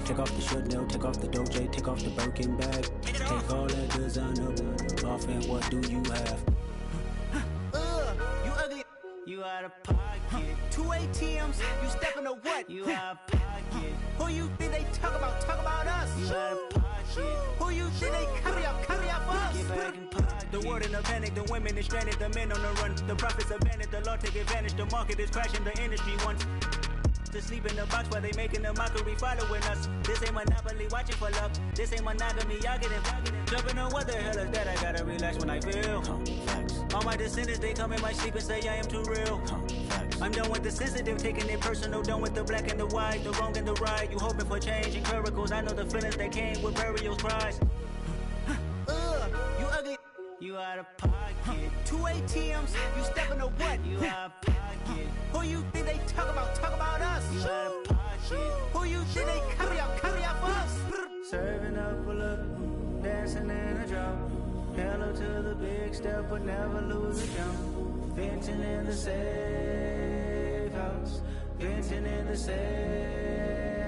Take off the should know, take off the Doja, take off the Birkin bag. Take all that designer off and what do you have? You ugly. You out of pocket. 2 ATMs, you stepping to what? You out of pocket. Who you think they talk about? Talk about us. You out of pocket. Who you think they carry up for us? Get back in pocket. The world in a panic, the women is stranded, the men on the run. The profits abandoned, the law take advantage. The market is crashing, the industry wants to sleep in the box while they making a mockery following us. This ain't monopoly, watching for love. This ain't monogamy, y'all get it. Jumping on what the hell is that? I gotta relax when I feel. All my descendants, they come in my sleep and say I am too real. I'm done with the sensitive, taking it personal. Done with the black and the white, the wrong and the right. You hoping for change and miracles. I know the feelings that came with burial cries. You ugly. You out of pocket. 2 ATMs, you stepping to what? You out of pocket. Who you think they talk about? Talk about us. You out of pocket. Who you think they carry up for us? Serving up a look, dancing in a drop. Hello to the big step, but never lose a jump. Venting in the safe house. Venting in the safe.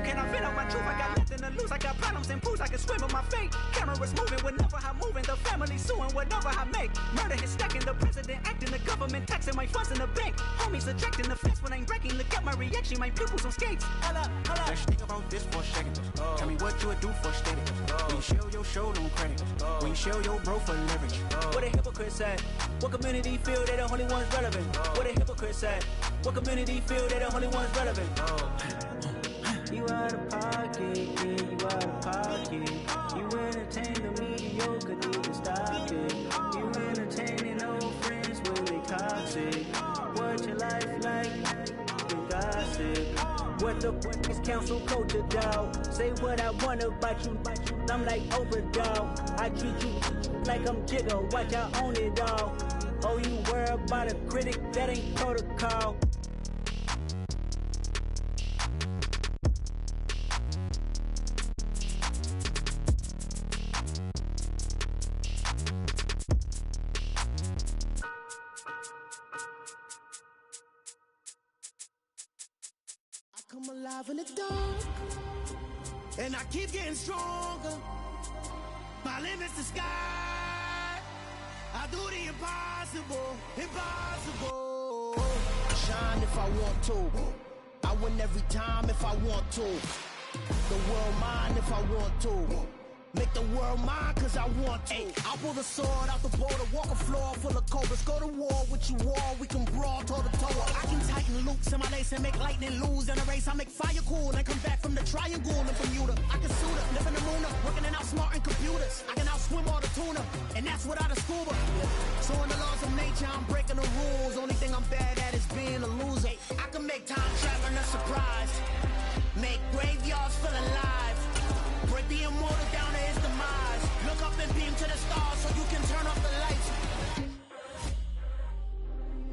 Can I vent out my truth? I got nothing to lose. I got problems and booze. I can swim with my fate. Cameras moving whenever I'm moving. The family suing whatever I make. Murder is stacking. The president acting. The government taxing my funds in the bank. Homies attracting the fence when I'm breaking. Look at my reaction. My pupils on skates. Hold up. Let's think about this for a second. Tell me what you would do for steady. When you show your show, no credit. When you show your bro for leverage. What a hypocrite said. What community feel they the only ones relevant? What a hypocrite said. What community feel they the only ones relevant? You out of pocket, yeah, you out of pocket. You entertain the mediocre, need to stop it. You entertaining old friends when they toxic. What your life like? You gossip. What the fuck is council culture, dog? Say what I want about you. I'm like Oprah, dog. I treat you like I'm Jigga. Watch I own it, dog. Oh, you worry about a critic? That ain't protocol. Come alive in the dark, and I keep getting stronger. My limit's the sky. I do the impossible, impossible. Shine if I want to. I win every time if I want to. The world mine if I want to. Make the world mine cause I want to. I pull the sword out the border, walk a floor full of cobras. Go to war with you all, we can brawl toe to toe. I can tighten loops in my lace and make lightning lose in a race. I make fire cool and come back from the triangle in Bermuda. I can suit up, live in the moon up, working and outsmarting computers. I can outswim all the tuna, and that's without a scuba. So in the laws of nature, I'm breaking the rules. Only thing I'm bad at is being a loser. I can make time traveling a surprise. Make graveyards feel alive. Break the immortal down to his demise. Look up and beam to the stars so you can turn off the lights.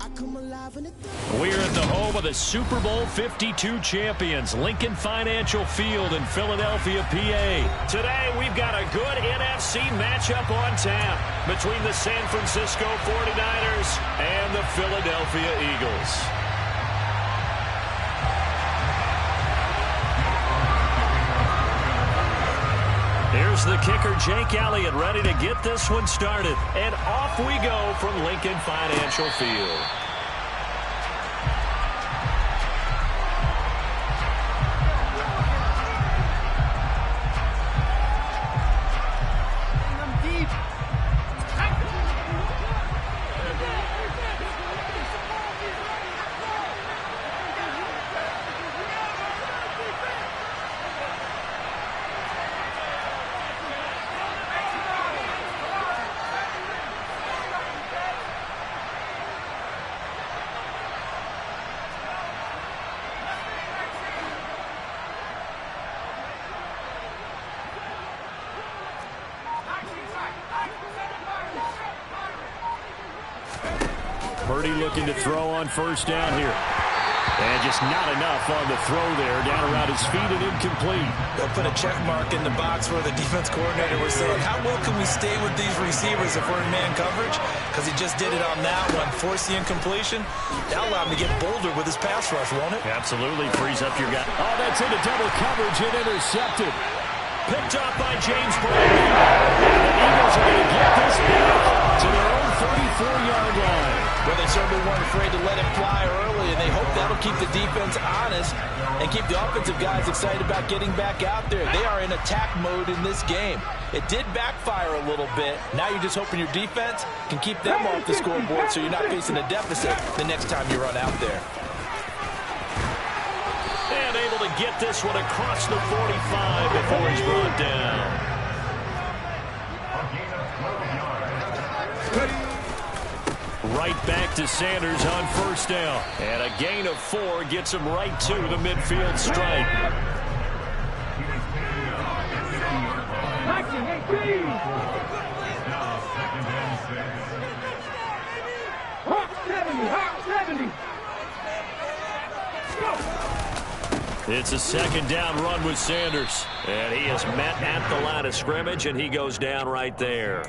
I come alive in the dark. We're at the home of the Super Bowl 52 champions, Lincoln Financial Field in Philadelphia, PA. Today, we've got a good NFC matchup on tap between the San Francisco 49ers and the Philadelphia Eagles. Here's the kicker, Jake Elliott, ready to get this one started. And off we go from Lincoln Financial Field. Purdy looking to throw on first down here. And just not enough on the throw there. Down around his feet and incomplete. They'll put a check mark in the box where the defense coordinator was saying, how well can we stay with these receivers if we're in man coverage? Because he just did it on that one. Force the incompletion. That'll allow him to get bolder with his pass rush, won't it? Absolutely. Frees up your guy. Oh, that's into double coverage and intercepted. Picked off by James Bradley. The Eagles are going to get this back to their own 34-yard line. Well, they certainly weren't afraid to let him fly early, and they hope that'll keep the defense honest and and keep the offensive guys excited about getting back out there. They are in attack mode in this game. It did backfire a little bit. Now you're just hoping your defense can keep them off the scoreboard so you're not facing a deficit the next time you run out there. And able to get this one across the 45 before he's brought down. Right back to Sanders on first down. And a gain of 4 gets him right to the midfield stripe. It's a second down run with Sanders. And he is met at the line of scrimmage, and he goes down right there.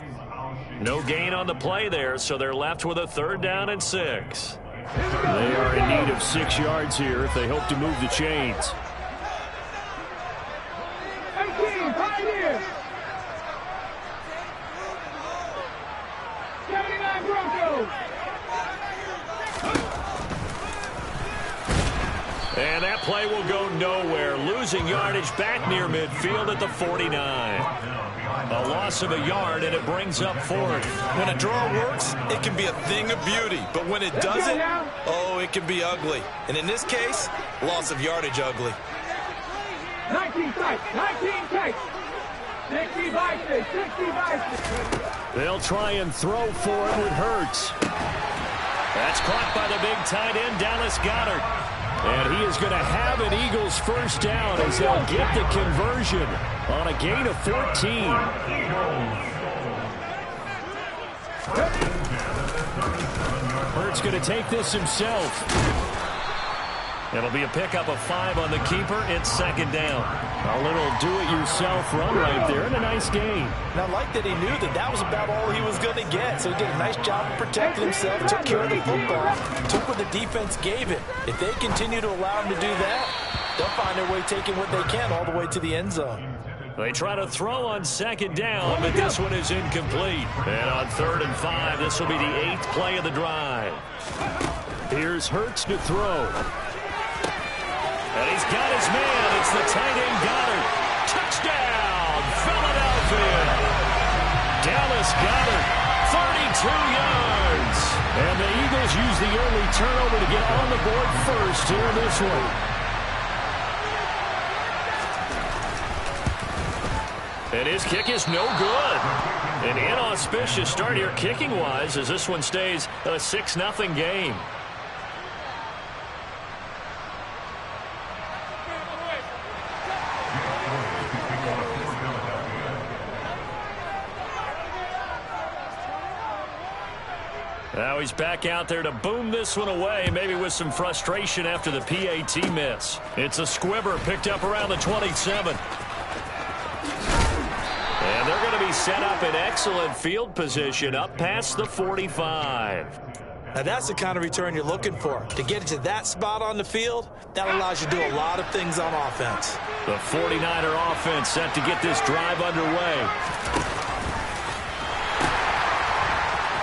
No gain on the play there, so they're left with a 3rd down and 6. They are in need of 6 yards here if they hope to move the chains. 18, Pioneer! 79 Broncos! And that play will go nowhere. Losing yardage back near midfield at the 49. A loss of a yard, and it brings up 4th. When a draw works, it can be a thing of beauty. But when it doesn't, oh, it can be ugly. And in this case, loss of yardage ugly. 19 tight, 19 tight. 60 by 6, 60 by 6. They'll try and throw for it with Hurts. That's caught by the big tight end, Dallas Goedert. And he is going to have an Eagles first down as they'll get the conversion on a gain of 14. Hurts going to take this himself. It'll be a pickup of 5 on the keeper. It's 2nd down. A little do-it-yourself run right there and a nice gain. And I like that he knew that that was about all he was going to get. So he did a nice job of protecting himself, took care of the football, took what the defense gave him. If they continue to allow him to do that, they'll find their way taking what they can all the way to the end zone. They try to throw on 2nd down, but this one is incomplete. And on 3rd and 5, this will be the 8th play of the drive. Here's Hurts to throw. And he's got his man. It's the tight end Goedert. Touchdown, Philadelphia. Dallas Goedert, 32 yards. And the Eagles use the early turnover to get on the board first here in this one. And his kick is no good. An inauspicious start here kicking-wise as this one stays a 6-0 game. Now he's back out there to boom this one away, maybe with some frustration after the PAT miss. It's a squibber picked up around the 27. And they're going to be set up in excellent field position up past the 45. Now that's the kind of return you're looking for. To get to that spot on the field, that allows you to do a lot of things on offense. The 49er offense set to get this drive underway.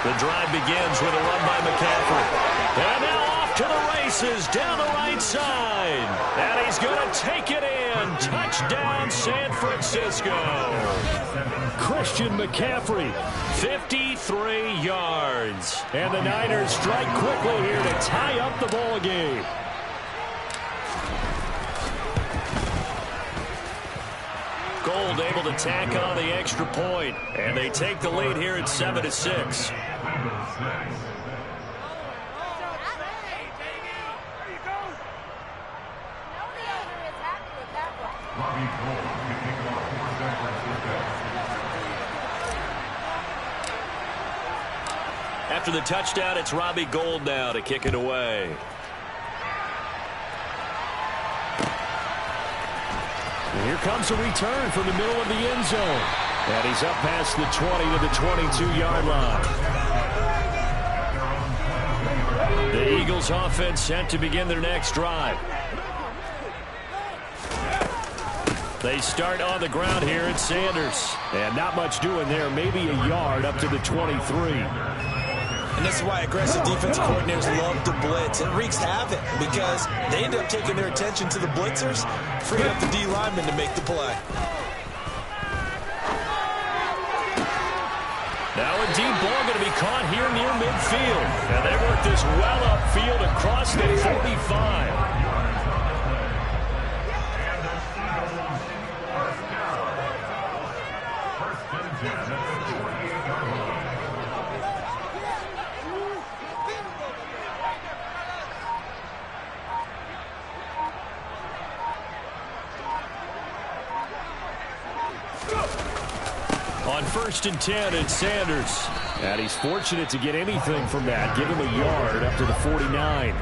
The drive begins with a run by McCaffrey. And now off to the races down the right side. And he's going to take it in. Touchdown, San Francisco. Christian McCaffrey. 53 yards. And the Niners strike quickly here to tie up the ball game. Gold able to tack on the extra point. And they take the lead here at 7-6. After the touchdown, it's Robbie Gould now to kick it away. And here comes a return from the middle of the end zone. And he's up past the 20 to the 22-yard line. The Eagles offense set to begin their next drive. They start on the ground here at Sanders. And not much doing there, maybe a yard up to the 23. And this is why aggressive defensive coordinators love to blitz. It wreaks havoc because they end up taking their attention to the blitzers, freeing up the D lineman to make the play. Now a deep ball going to be caught here near midfield. And they work this well upfield across the 45. On 1st and 10, it's Sanders. And he's fortunate to get anything from that. Give him a yard up to the 49.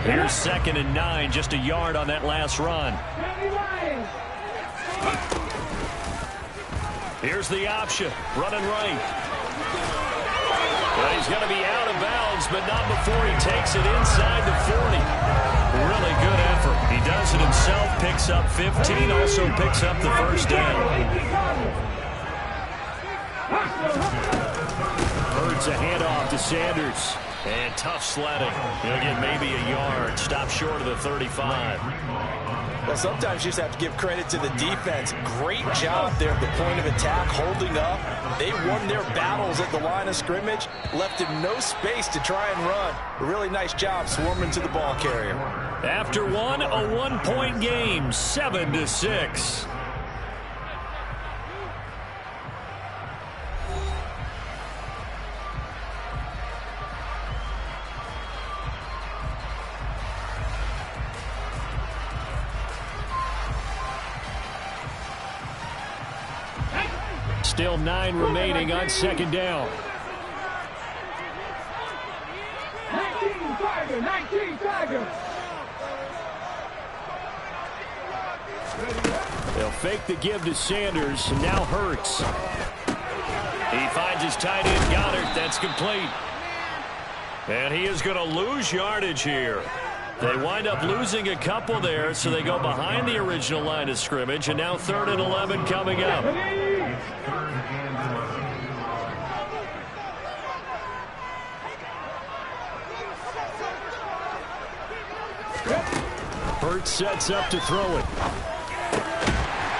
Here's 2nd and 9, just a yard on that last run. Here's the option, running right. Well, he's going to be out of bounds, but not before he takes it inside the 40. Really good effort. He does it himself, picks up 15, also picks up the first down. Birds a handoff to Sanders. And tough sledding. He'll get maybe a yard. Stop short of the 35. Well, sometimes you just have to give credit to the defense. Great job there at the point of attack, holding up. They won their battles at the line of scrimmage, left him no space to try and run. A really nice job swarming to the ball carrier. After one, a 1-point game, 7-6. Still 9 remaining on 2nd down. 19 Tiger. They'll fake the give to Sanders, and now Hurts. He finds his tight end Goddard. That's complete. And he is going to lose yardage here. They wind up losing a couple there, so they go behind the original line of scrimmage, and now 3rd and 11 coming up. Hurts sets up to throw it.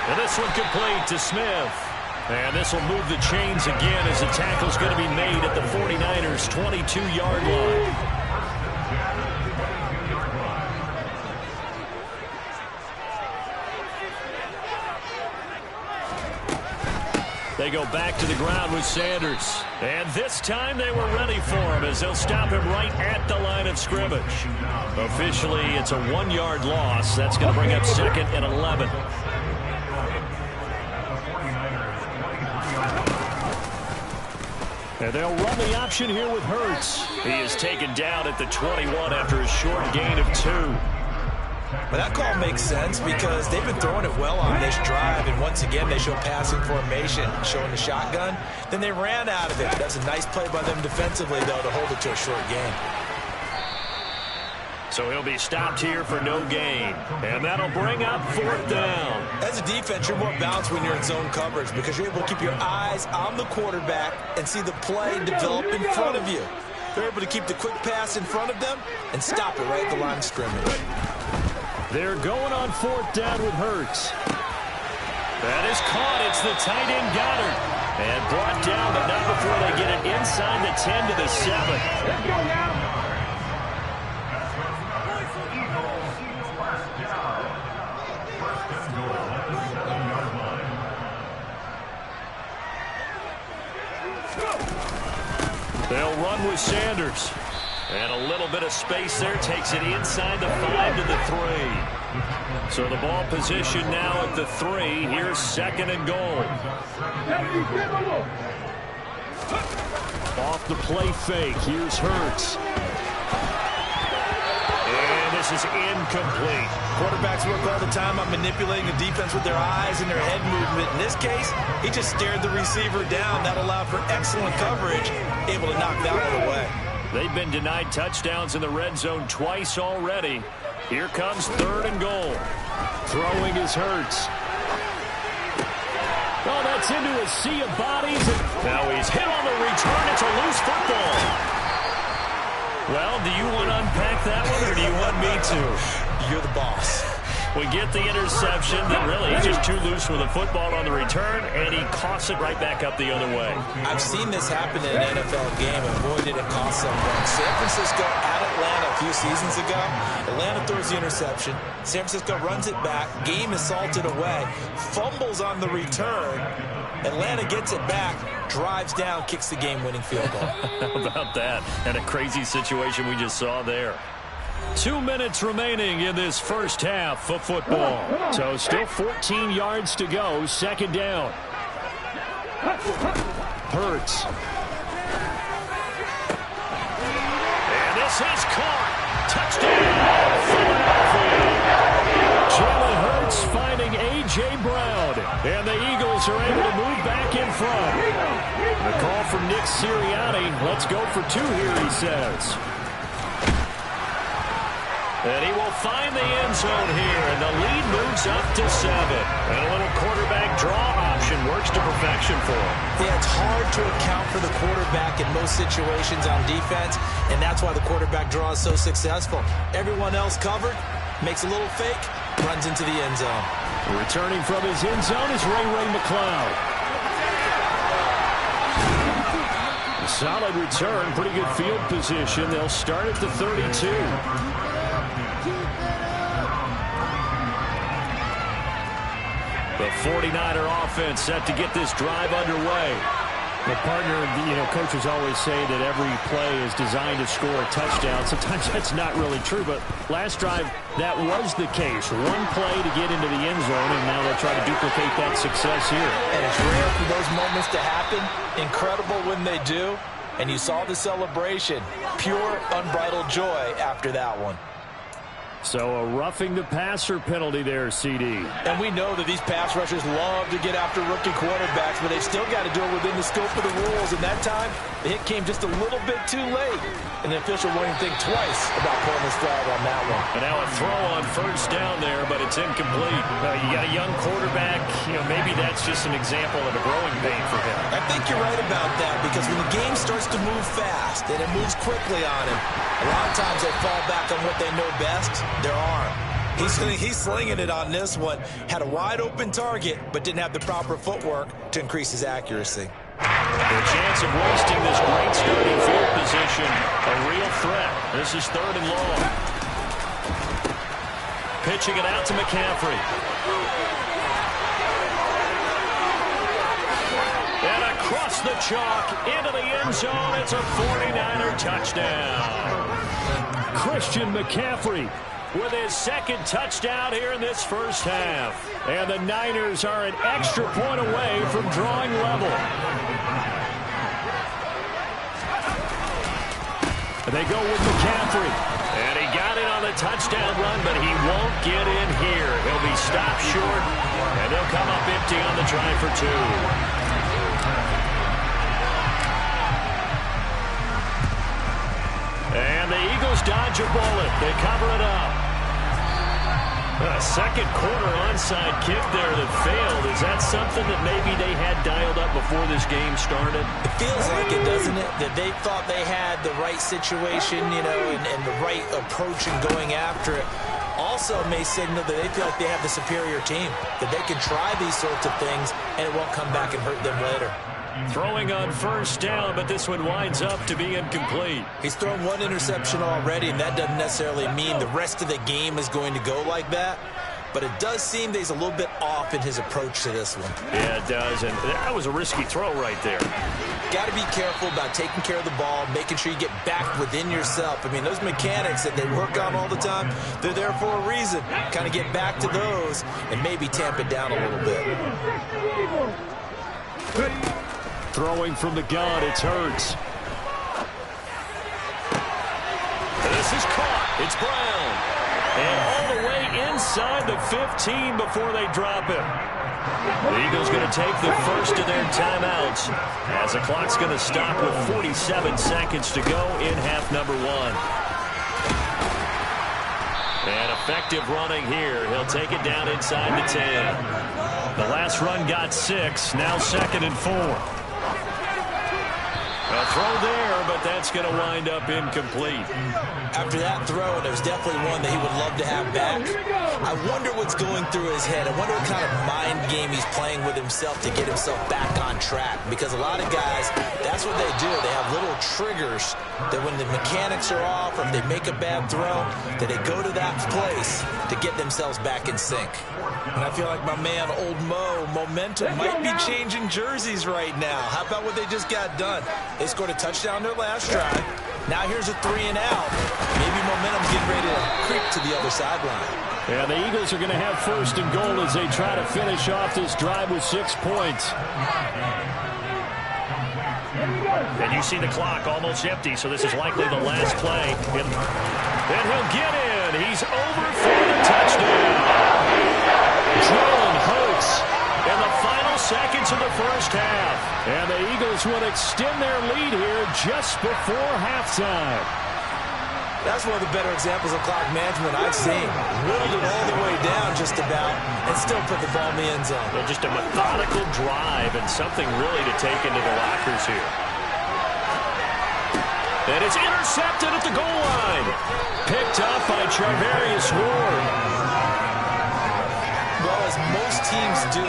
And this one complete to Smith. And this will move the chains again as the tackle's going to be made at the 49ers' 22-yard line. They go back to the ground with Sanders. And this time they were ready for him as they'll stop him right at the line of scrimmage. Officially, it's a 1-yard loss. That's going to bring up 2nd and 11. And they'll run the option here with Hurts. He is taken down at the 21 after a short gain of 2. Well, that call makes sense because they've been throwing it well on this drive, and once again they show passing formation, showing the shotgun. Then they ran out of it. That's a nice play by them defensively, though, to hold it to a short gain. So he'll be stopped here for no gain. And that'll bring up 4th down. As a defense, you're more balanced when you're in zone coverage because you're able to keep your eyes on the quarterback and see the play develop in front of you. They're able to keep the quick pass in front of them and stop it right at the line of scrimmage. They're going on 4th down with Hurts. That is caught. It's the tight end Goddard. And brought down, but not before they get it inside the 10 to the 7. Let's go now. They'll run with Sanders. And a little bit of space there takes it inside the 5 to the 3. So the ball position now at the 3. Here's 2nd and goal. Off the play fake. Here's Hurts. And this is incomplete. Quarterbacks work all the time on manipulating the defense with their eyes and their head movement. In this case, he just stared the receiver down. That allowed for excellent coverage, able to knock that one away. They've been denied touchdowns in the red zone twice already. Here comes 3rd and goal. Throwing is Hurts. Oh, that's into a sea of bodies. Now he's hit on the return. It's a loose football. Well, do you want to unpack that one, or do you want me to? You're the boss. We get the interception, then really he's just too loose with the football on the return, and he coughs it right back up the other way. I've seen this happen in an NFL game, and boy, did it cost someone. San Francisco at Atlanta a few seasons ago. Atlanta throws the interception. San Francisco runs it back. Game is salted away. Fumbles on the return. Atlanta gets it back, drives down, kicks the game-winning field goal. How about that? And a crazy situation we just saw there. 2 minutes remaining in this first half of football. So still 14 yards to go. 2nd down. Hurts. And this is caught. Touchdown, Philadelphia. Jalen Hurts finding A.J. Brown. And the Eagles are able to move back in front. The call from Nick Sirianni. Let's go for 2 here, he says. And he will find the end zone here, and the lead moves up to 7. And a little quarterback draw option works to perfection for him. Yeah, it's hard to account for the quarterback in most situations on defense, and that's why the quarterback draw is so successful. Everyone else covered, makes a little fake, runs into the end zone. Returning from his end zone is Ray McCloud. A solid return, pretty good field position. They'll start at the 32. The 49er offense set to get this drive underway. The partner, coaches always say that every play is designed to score a touchdown. Sometimes that's not really true, but last drive, that was the case. One play to get into the end zone, and now they'll try to duplicate that success here. And it's rare for those moments to happen. Incredible when they do. And you saw the celebration. Pure, unbridled joy after that one. So a roughing the passer penalty there, CD. And we know that these pass rushers love to get after rookie quarterbacks, but they've still got to do it within the scope of the rules. And that time, the hit came just a little bit too late. And the official wouldn't think twice about pulling his flag on that one. And now a throw on 1st down there, but it's incomplete. You got a young quarterback. Maybe that's just an example of a growing pain for him. I think you're right about that, because when the game starts to move fast and it moves quickly on him, a lot of times they fall back on what they know best, their arm. He's slinging it on this one. Had a wide open target, but didn't have the proper footwork to increase his accuracy. The chance of wasting this great starting field position, a real threat. This is 3rd and long. Pitching it out to McCaffrey. the chalk into the end zone. It's a 49er touchdown. Christian McCaffrey with his second touchdown here in this first half. And the Niners are an extra point away from drawing level. They go with McCaffrey. And he got in on the touchdown run, but he won't get in here. He'll be stopped short, and they'll come up empty on the try for two. And the Eagles dodge a bullet. They cover it up. A second quarter onside kick there that failed. Is that something that maybe they had dialed up before this game started? It feels like it, doesn't it? That they thought they had the right situation, you know, and the right approach in going after it. Also may signal that they feel like they have the superior team, that they can try these sorts of things and it won't come back and hurt them later. Throwing on first down, but this one winds up to be incomplete. He's thrown one interception already, and that doesn't necessarily mean the rest of the game is going to go like that. But it does seem that he's a little bit off in his approach to this one. Yeah, it does, and that was a risky throw right there. Got to be careful about taking care of the ball, making sure you get back within yourself. I mean, those mechanics that they work on all the time, they're there for a reason. Kind of get back to those and maybe tamp it down a little bit. Throwing from the gun, it's Hurts. This is caught. It's Brown. And all the way inside the 15 before they drop him. The Eagles going to take the first of their timeouts as the clock's going to stop with 47 seconds to go in half number one. And effective running here. He'll take it down inside the 10. The last run got 6. Now 2nd and 4. A throw there, but that's going to wind up incomplete. After that throw, there's definitely one that he would love to have back. I wonder what's going through his head. I wonder what kind of mind game he's playing with himself to get himself back on track. Because a lot of guys, that's what they do. They have little triggers that when the mechanics are off or if they make a bad throw, that they go to that place to get themselves back in sync. And I feel like my man, Old Mo, momentum might be changing jerseys right now. How about what they just got done? They scored a touchdown their last drive. Now here's a 3 and out. Maybe momentum's getting ready to creep to the other sideline. Yeah, the Eagles are going to have 1st and goal as they try to finish off this drive with 6 points. And you see the clock almost empty, so this is likely the last play. And he'll get in. He's over for the touchdown. Jalen Hurts in the final seconds of the first half. And the Eagles will extend their lead here just before halftime. That's one of the better examples of clock management I've seen. Whittled it all the way down just about and still put the ball in the end zone. Well, just a methodical drive and something really to take into the lockers here. And it's intercepted at the goal line. Picked up by Charvarius Ward. Well, as most teams do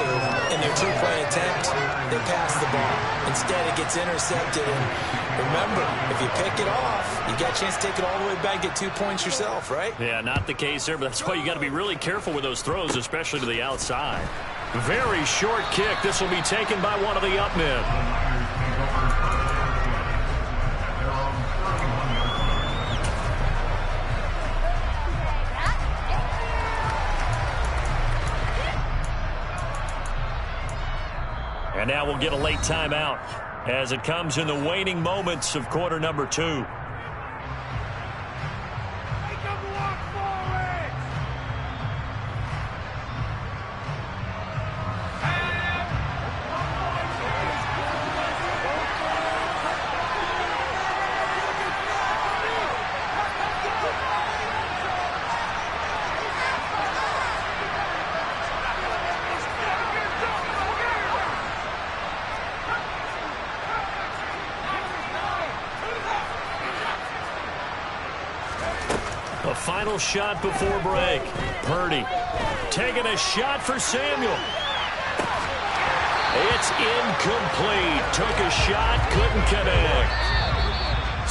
in their two-point attempt, they pass the ball. Instead, it gets intercepted. And remember, if you pick it off, you got a chance to take it all the way back, get 2 points yourself, right? Yeah, not the case there, but that's why you got to be really careful with those throws, especially to the outside. Very short kick. This will be taken by one of the up men. And now we'll get a late timeout as it comes in the waning moments of quarter number 2. A final shot before break. Purdy taking a shot for Samuel. It's incomplete. Took a shot, couldn't connect.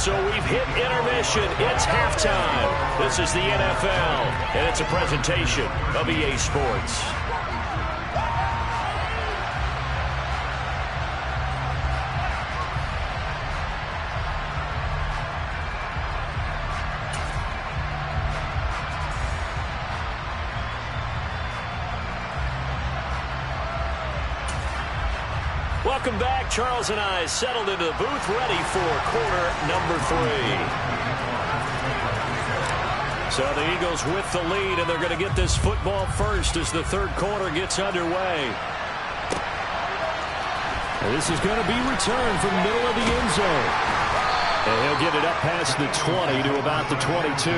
So we've hit intermission. It's halftime. This is the NFL, and it's a presentation of EA Sports. Welcome back. Charles and I settled into the booth, ready for quarter number 3. So the Eagles with the lead, and they're going to get this football first as the third quarter gets underway. And this is going to be returned from the middle of the end zone. And he'll get it up past the 20 to about the 22.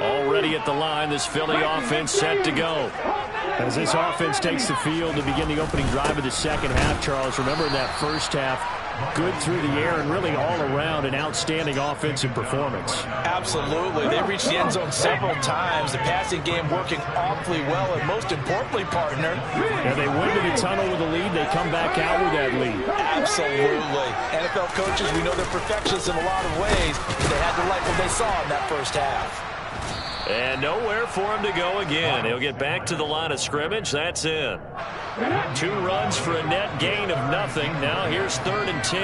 Already at the line, this Philly offense set to go. As this offense takes the field to begin the opening drive of the second half, Charles, remember in that first half, good through the air and really all around an outstanding offensive performance. Absolutely. They reached the end zone several times. The passing game working awfully well, and most importantly, partner. And they went to the tunnel with a lead. They come back out with that lead. Absolutely. NFL coaches, we know they're perfectionists in a lot of ways. They had to like what they saw in that first half. And nowhere for him to go again. He'll get back to the line of scrimmage. That's in. 2 runs for a net gain of nothing. Now here's 3rd and 10.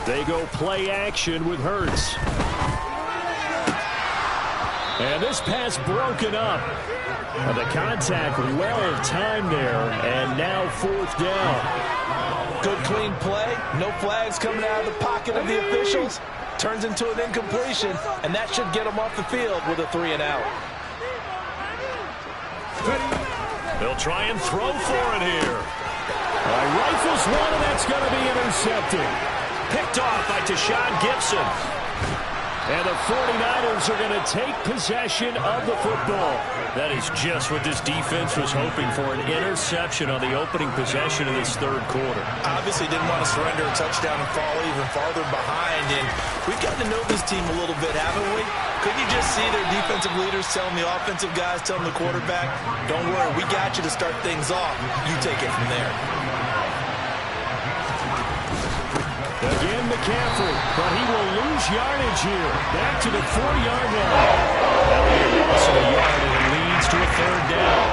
They go play action with Hurts. And this pass broken up. And the contact well timed there. And now 4th down. Good clean play. No flags coming out of the pocket of the officials. Turns into an incompletion, and that should get them off the field with a 3 and out. They'll try and throw for it here. Rifles one, and that's going to be intercepted. Picked off by Tashawn Gibson. And the 49ers are going to take possession of the football. That is just what this defense was hoping for, an interception on the opening possession of this third quarter. Obviously didn't want to surrender a touchdown and fall even farther behind, and we've gotten to know this team a little bit, haven't we? Couldn't you just see their defensive leaders telling the offensive guys, telling the quarterback, don't worry, we got you to start things off. You take it from there. Again, McCaffrey, but he will lose yardage here. Back to the 4-yard line. Elliott lost a yard, and it leads to a 3rd down.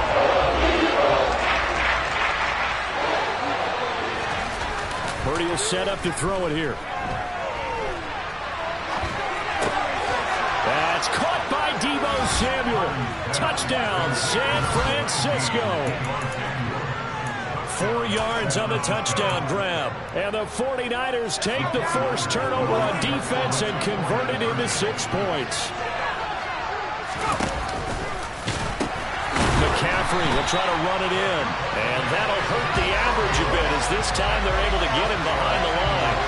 Purdy will set up to throw it here. That's caught by Deebo Samuel. Touchdown, San Francisco. 4 yards on the touchdown grab. And the 49ers take the forced turnover on defense and convert it into 6 points. McCaffrey will try to run it in. And that'll hurt the average a bit as this time they're able to get him behind the line.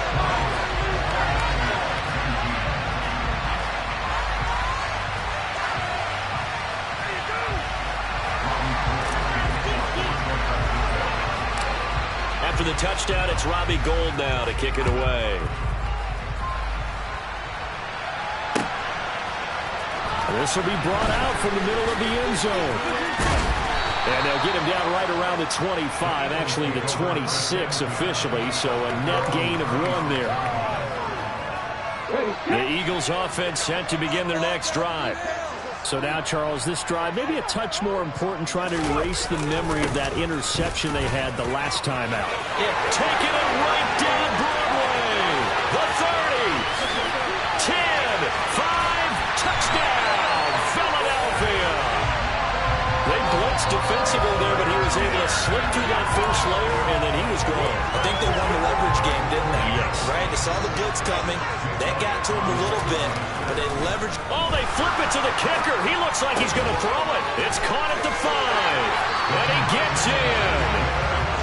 After the touchdown, it's Robbie Gould now to kick it away. This will be brought out from the middle of the end zone. And they'll get him down right around the 25, actually the 26 officially, so a net gain of 1 there. The Eagles offense set to begin their next drive. So now, Charles, this drive maybe a touch more important, trying to erase the memory of that interception they had the last time out. Yeah, taking it right down Broadway. The 30, 10, 5, touchdown, Philadelphia. They blitzed defensively there, but he was able to slip through that first layer, and then he was gone. I think they won the leverage game, didn't they? Yes. Right? They saw the blitz coming. That got to him a little bit, but they leveraged. Oh, they flip it to the kicker. He looks like he's going to throw it. It's caught at the 5, and he gets in.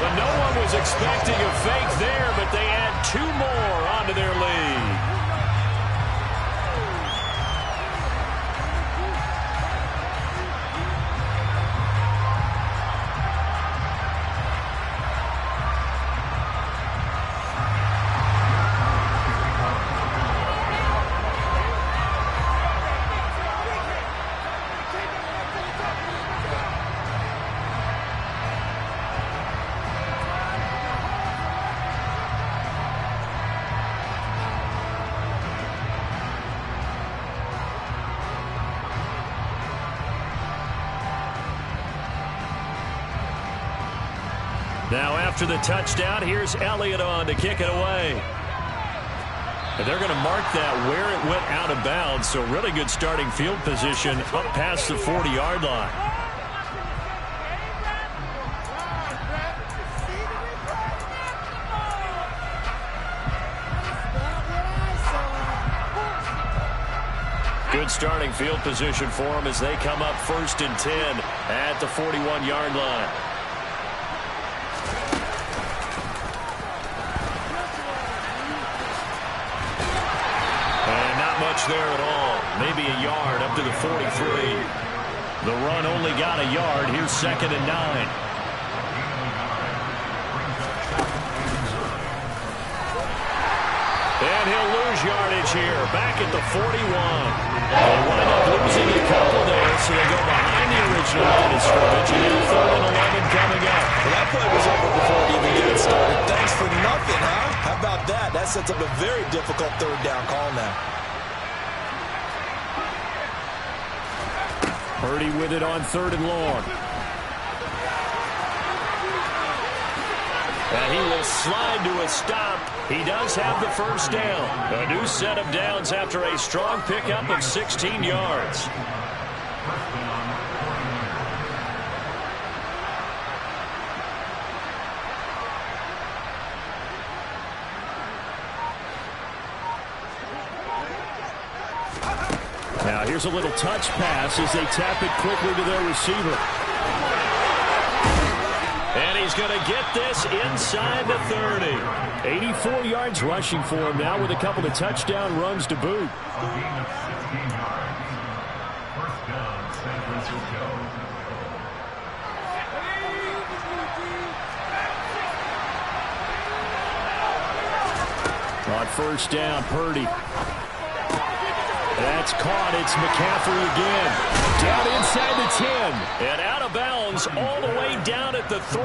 Well, no one was expecting a fake there, but they add 2 more onto their lead. Now after the touchdown, here's Elliott on to kick it away. And they're going to mark that where it went out of bounds. So really good starting field position up past the 40-yard line. Good starting field position for them as they come up 1st and 10 at the 41-yard line. And not much there at all. Maybe a yard up to the 43. The run only got a yard. Here's 2nd and 9. And he'll lose yardage here, back at the 41. They wind up losing a couple there, so they go behind the original line of scrimmage, and now 3rd and 11 coming up. Well, that play was over before it even got started. Thanks for nothing, huh? How about that? That sets up a very difficult 3rd down call now. Purdy with it on 3rd and long. And he will slide to a stop. He does have the 1st down. A new set of downs after a strong pickup of 16 yards. Now here's a little touch pass as they tap it quickly to their receiver. And he's going to get this inside the 30. 84 yards rushing for him now with a couple of touchdown runs to boot. On 1st down, Purdy. That's caught. It's McCaffrey again. Down inside the 10. And out of bounds all the way down at the 3.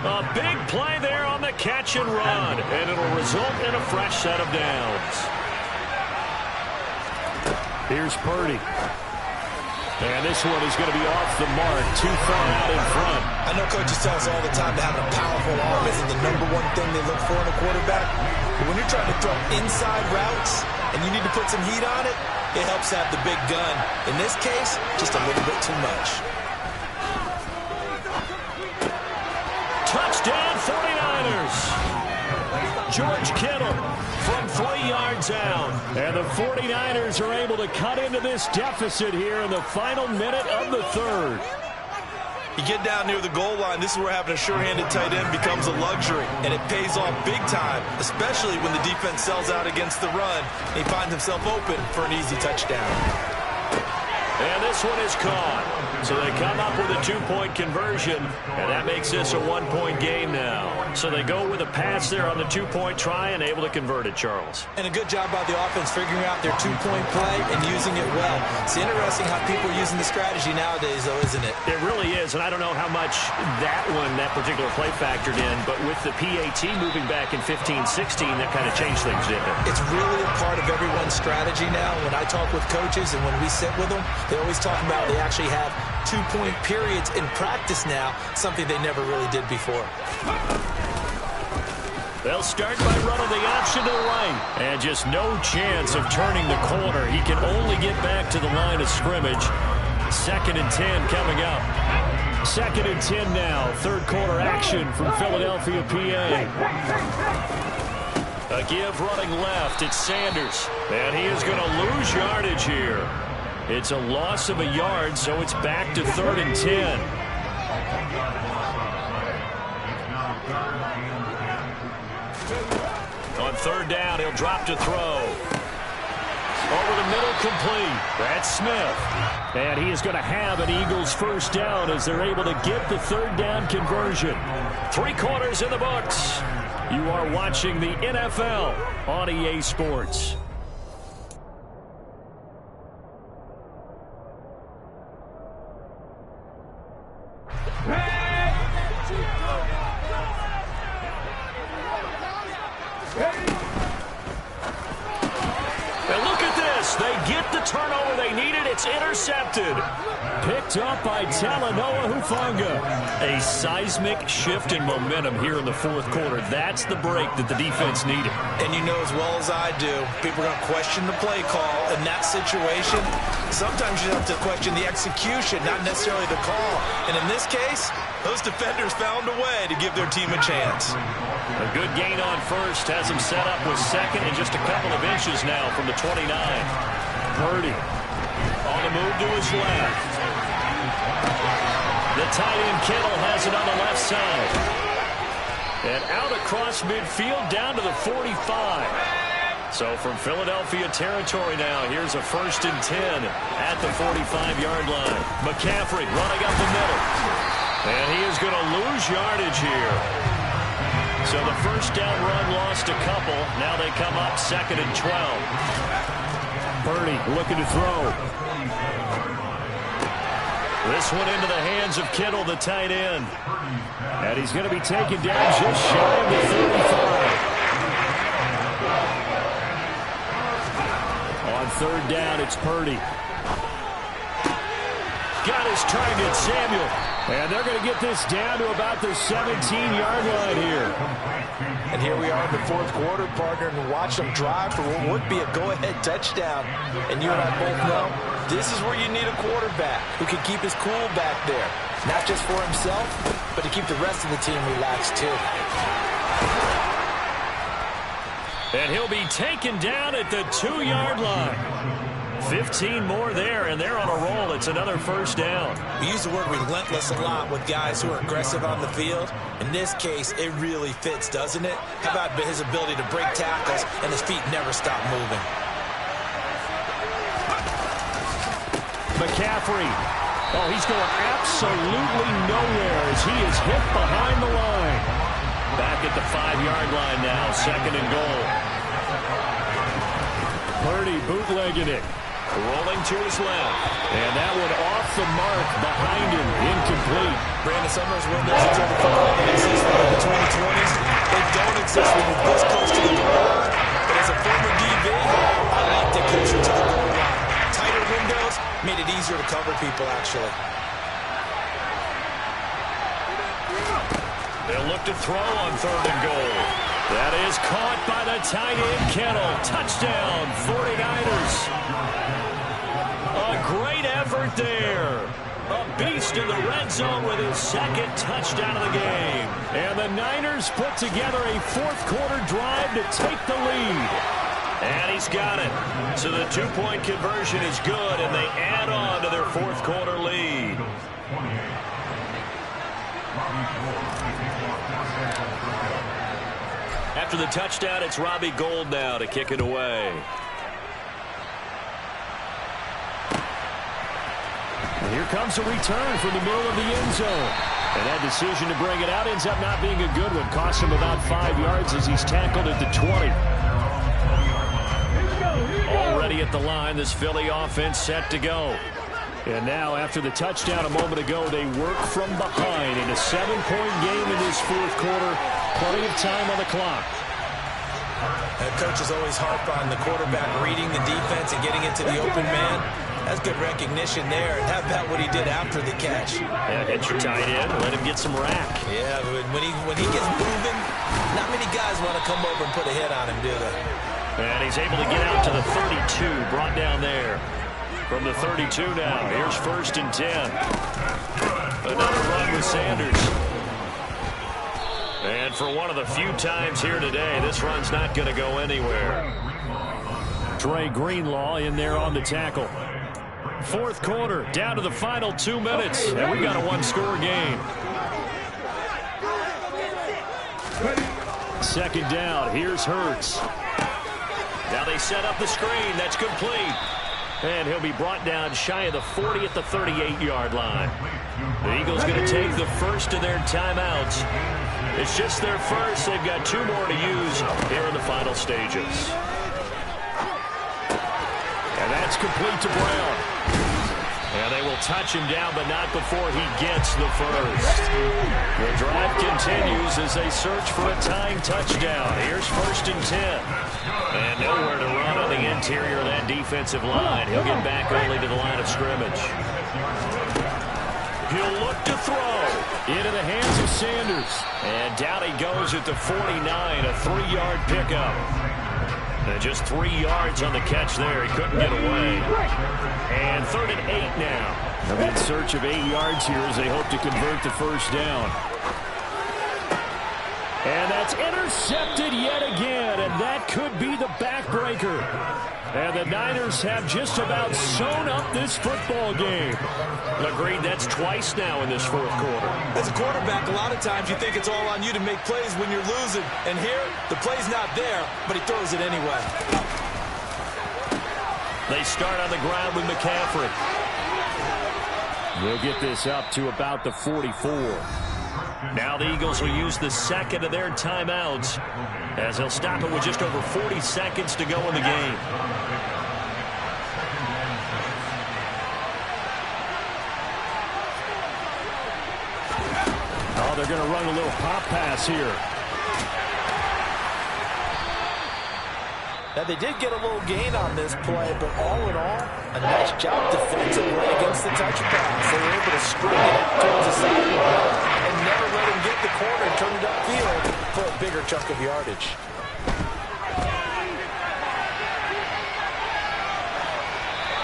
A big play there on the catch and run. And it'll result in a fresh set of downs. Here's Purdy. And this one is going to be off the mark. Too far out in front. I know coaches tell us all the time that having a powerful arm isn't the #1 thing they look for in a quarterback. But when you're trying to throw inside routes and you need to put some heat on it, it helps have the big gun. In this case, just a little bit too much. Touchdown 49ers. George Kittle from 3 yards out. And the 49ers are able to cut into this deficit here in the final minute of the 3rd. You get down near the goal line, this is where having a sure-handed tight end becomes a luxury, and it pays off big time, especially when the defense sells out against the run, and he finds himself open for an easy touchdown. And this one is caught. So they come up with a 2-point conversion, and that makes this a 1-point game now. So they go with a pass there on the 2-point try and able to convert it, Charles. And a good job by the offense figuring out their 2-point play and using it well. It's interesting how people are using the strategy nowadays, though, isn't it? It really is, and I don't know how much that particular play factored in, but with the PAT moving back in 15-16, that kind of changed things, didn't it? It's really a part of everyone's strategy now. When I talk with coaches and when we sit with them, they always talk about they actually have 2-point periods in practice now, something they never really did before. They'll start by running the option to the right. And just no chance of turning the corner. He can only get back to the line of scrimmage. 2nd and 10 coming up. 2nd and 10 now. 3rd quarter action from Philadelphia, PA. A give running left. It's Sanders. And he is going to lose yardage here. It's a loss of a yard, so it's back to 3rd and 10. On 3rd down, he'll drop to throw. Over the middle, complete. That's Smith. And he is going to have an Eagles 1st down as they're able to get the 3rd down conversion. 3 quarters in the books. You are watching the NFL on EA Sports. And look at this. They get the turnover they needed. It's intercepted. Picked up by Talanoa Hufanga. A seismic shift in momentum here in the fourth quarter. That's the break that the defense needed. And you know as well as I do, people are going to question the play call. In that situation, sometimes you have to question the execution, not necessarily the call. And in this case, those defenders found a way to give their team a chance. A good gain on first has him set up with second and just a couple of inches now from the 29. Purdy on the move to his left. The tight end Kittle has it on the left side. And out across midfield down to the 45. So from Philadelphia territory now, here's a 1st and 10 at the 45-yard line. McCaffrey running up the middle. And he is going to lose yardage here. So the first down run lost a couple. Now they come up 2nd and 12. Purdy looking to throw. This one into the hands of Kittle, the tight end. And he's going to be taken down just shy of the 35. On 3rd down, it's Purdy. Got his target, Samuel. And they're going to get this down to about the 17-yard line here. And here we are in the fourth quarter, partner, and watch them drive for what would be a go-ahead touchdown. And you and I both know this is where you need a quarterback who can keep his cool back there. Not just for himself, but to keep the rest of the team relaxed too. And he'll be taken down at the 2-yard line. 15 more there, and they're on a roll. It's another first down. We use the word relentless a lot with guys who are aggressive on the field. In this case, it really fits, doesn't it? How about his ability to break tackles and his feet never stop moving? McCaffrey. Oh, he's going absolutely nowhere as he is hit behind the line. Back at the 5-yard line now, 2nd and goal. Purdy bootlegging it. Rolling to his left. And that one off the mark behind him. Incomplete. Brandon, Summers windows until the football exists in the 2020s. They don't exist when you're this close to the goal line. But as a former DB, I like the closer to the goal line. Tighter windows made it easier to cover people, actually. They'll look to throw on 3rd and goal. That is caught by the tight end, Kittle. Touchdown, 49ers. A great effort there. A beast in the red zone with his 2nd touchdown of the game. And the Niners put together a fourth-quarter drive to take the lead. And he's got it. So the 2-point conversion is good, and they add on to their fourth-quarter lead. After the touchdown, it's Robbie Gould now to kick it away. And here comes a return from the middle of the end zone. And that decision to bring it out ends up not being a good one. Costs him about 5 yards as he's tackled at the 20. Already at the line, this Philly offense set to go. And now, after the touchdown a moment ago, they work from behind in a 7-point game in this fourth quarter. Plenty of time on the clock. Coaches always harp on the quarterback reading the defense and getting into the open man. That's good recognition there. And how about what he did after the catch? Yeah, hit your tight end, let him get some rack. Yeah, when he gets moving, not many guys want to come over and put a hit on him, do they? And he's able to get out to the 32, brought down there. From the 32 now, here's 1st and 10. Another run with Sanders. And for one of the few times here today, this run's not going to go anywhere. Dre Greenlaw in there on the tackle. Fourth quarter, down to the final 2 minutes, and we got a 1-score game. 2nd down, here's Hurts. Now they set up the screen, that's complete. And he'll be brought down shy of the 40 at the 38-yard line. The Eagles going to take the first of their timeouts. It's just their first. They've got 2 more to use here in the final stages. And that's complete to Brown. And they will touch him down, but not before he gets the first. The drive continues as they search for a tying touchdown. Here's 1st and 10. And nowhere to run on the interior of that defensive line. He'll get back only to the line of scrimmage. He'll look to throw. Into the hands of Sanders. And down he goes at the 49, a 3-yard pickup. And just 3 yards on the catch there. He couldn't get away. And 3rd and 8 now. They'll be in search of 8 yards here as they hope to convert the first down. And that's intercepted yet again, and that could be the backbreaker. And the Niners have just about sewn up this football game. Agreed, that's twice now in this fourth quarter. As a quarterback, a lot of times you think it's all on you to make plays when you're losing. And here, the play's not there, but he throws it anyway. They start on the ground with McCaffrey. They'll get this up to about the 44. Now the Eagles will use the second of their timeouts as they'll stop it with just over 40 seconds to go in the game. Oh, they're going to run a little pop pass here. Now, they did get a little gain on this play, but all in all, a nice job defensively against the touch pass. They were able to string it up towards the sideline and never let him get the corner and turn it upfield for a bigger chunk of yardage.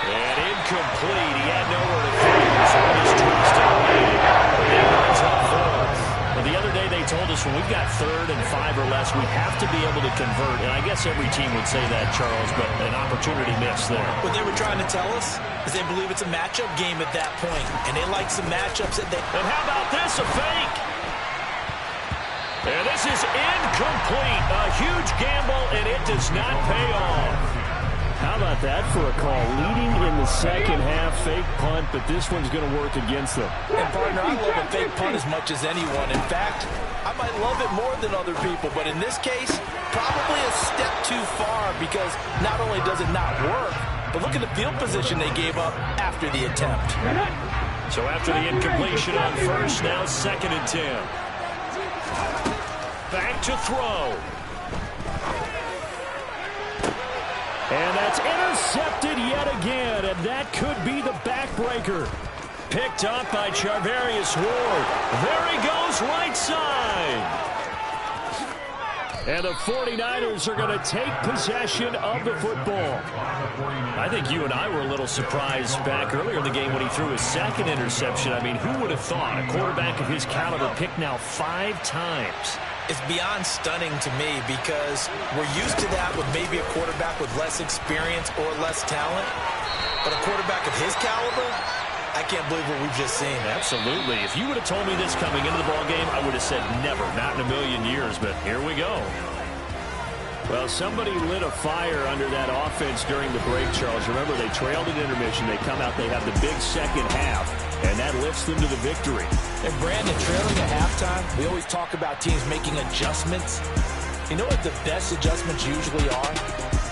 And incomplete. He had nowhere to throw, so he just tossed it away. That runs up fourth. Well, the other day they told us when we've got 3rd and 5 or less, we have to be able to convert. And I guess every team would say that, Charles, but an opportunity missed there. What they were trying to tell us is they believe it's a matchup game at that point, and they like some matchups that they... And how about this, a fake? And this is incomplete. A huge gamble, and it does not pay off. How about that for a call? Leading in the second half, fake punt, but this one's going to work against them. And, partner, I love a fake punt as much as anyone. In fact, I might love it more than other people, but in this case, probably a step too far because not only does it not work, but look at the field position they gave up after the attempt. So after the incompletion on first, now 2nd and 10. Back to throw. And that's intercepted yet again, and that could be the backbreaker. Picked up by Charvarius Ward. There he goes, right side. And the 49ers are going to take possession of the football. I think you and I were a little surprised back earlier in the game when he threw his 2nd interception. I mean, who would have thought a quarterback of his caliber picked now 5 times? It's beyond stunning to me because we're used to that with maybe a quarterback with less experience or less talent. But a quarterback of his caliber, I can't believe what we've just seen. Absolutely. If you would have told me this coming into the ballgame, I would have said never, not in a million years, but here we go. Well, somebody lit a fire under that offense during the break, Charles. Remember, they trailed at intermission. They come out, they have the big second half, and that lifts them to the victory. And, Brandon, trailing at halftime, we always talk about teams making adjustments. You know what the best adjustments usually are?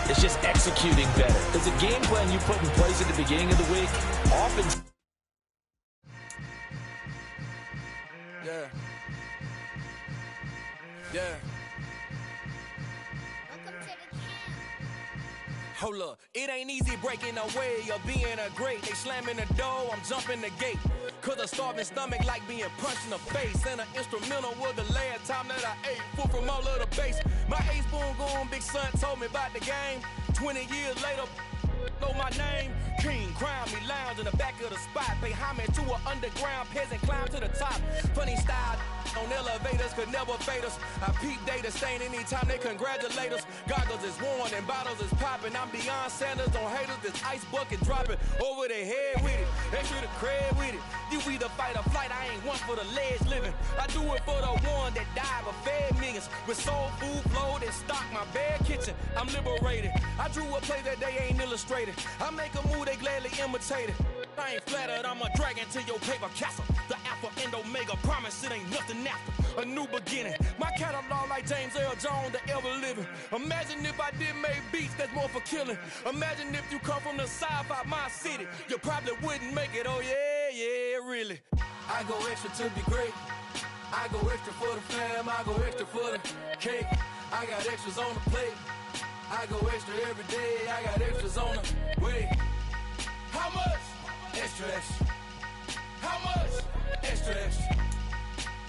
It's just executing better. Because the game plan you put in place at the beginning of the week often... Yeah. Hold up, it ain't easy breaking away or being a great. They slamming the door, I'm jumping the gate. Cause a starving stomach like being punched in the face. And an instrumental was the last time that I ate food from all of the base. My A-spoon going, big son told me about the game. 20 years later, know my name. King, crown me, lounge in the back of the spot. Pay homage to an underground peasant, climb to the top. Funny style on elevators could never fade us. I peep data stain anytime they congratulate us. Goggles is worn and bottles is popping. I'm beyond Sanders on haters, this ice bucket dropping over their head with it. Extra the cred with it. You either fight or flight, I ain't one for the ledge living. I do it for the one that died but fed millions. With soul food flowed and stocked my bare kitchen. I'm liberated. I drew a play that they ain't illustrated. I make a move, they gladly imitate it. I ain't flattered, I'm a dragon to your paper castle. The Alpha and Omega, promise it ain't nothing after. A new beginning. My catalog like James Earl Jones, the ever living. Imagine if I did make beats that's more for killing. Imagine if you come from the south out my city. You probably wouldn't make it, oh yeah, really. I go extra to be great. I go extra for the fam, I go extra for the cake. I got extras on the plate. I go extra every day, I got extras on the way. How much? Extra, extra. How much? Extra, extra.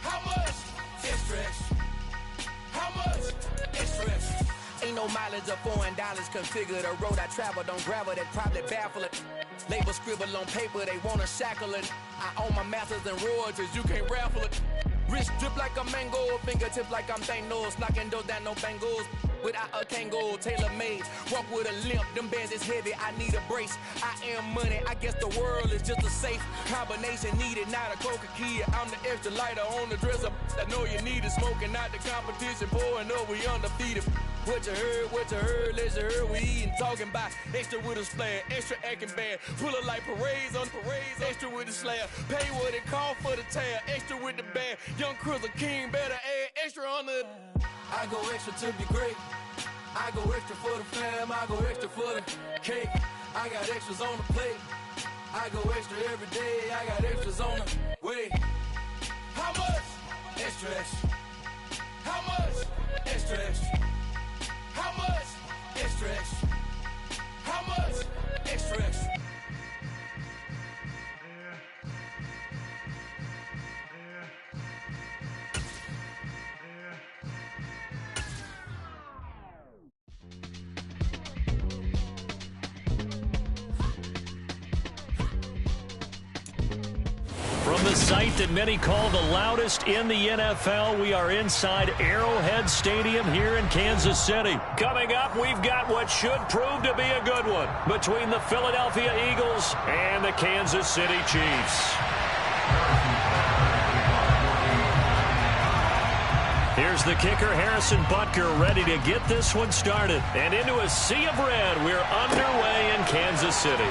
How much? Extra, extra. How much? Extra, extra. Ain't no mileage of $4 configure the road I travel. Don't gravel, that probably baffle it. Label scribble on paper, they wanna shackle it. I own my masters and royalties, you can't raffle it. Wrist drip like a mango, fingertips like I'm Thanos, knocking those down, no bangles. Without a Kango, tailor-made, walk with a limp, them bands is heavy, I need a brace. I am money, I guess the world is just a safe combination needed, not a coca key. I'm the extra lighter on the dresser, I know you need it, smoking out the competition, pouring up, we undefeated. What you heard, let's you heard, we eating, talking about extra with a slayer, extra acting bad, pull it like parades on parades, extra with the slayer, pay what it cost for the tail, extra with the band, young Chris a king, better add extra on the. I go extra to be great. I go extra for the fam. I go extra for the cake. I got extras on the plate. I go extra every day. I got extras on the way. How much? Extra, extra. How much? Extra, extra. How much? Extra, extra. How much? Extra, extra. From the site that many call the loudest in the NFL, we are inside Arrowhead Stadium here in Kansas City. Coming up, we've got what should prove to be a good one between the Philadelphia Eagles and the Kansas City Chiefs. Here's the kicker, Harrison Butker, ready to get this one started. And into a sea of red, we're underway in Kansas City.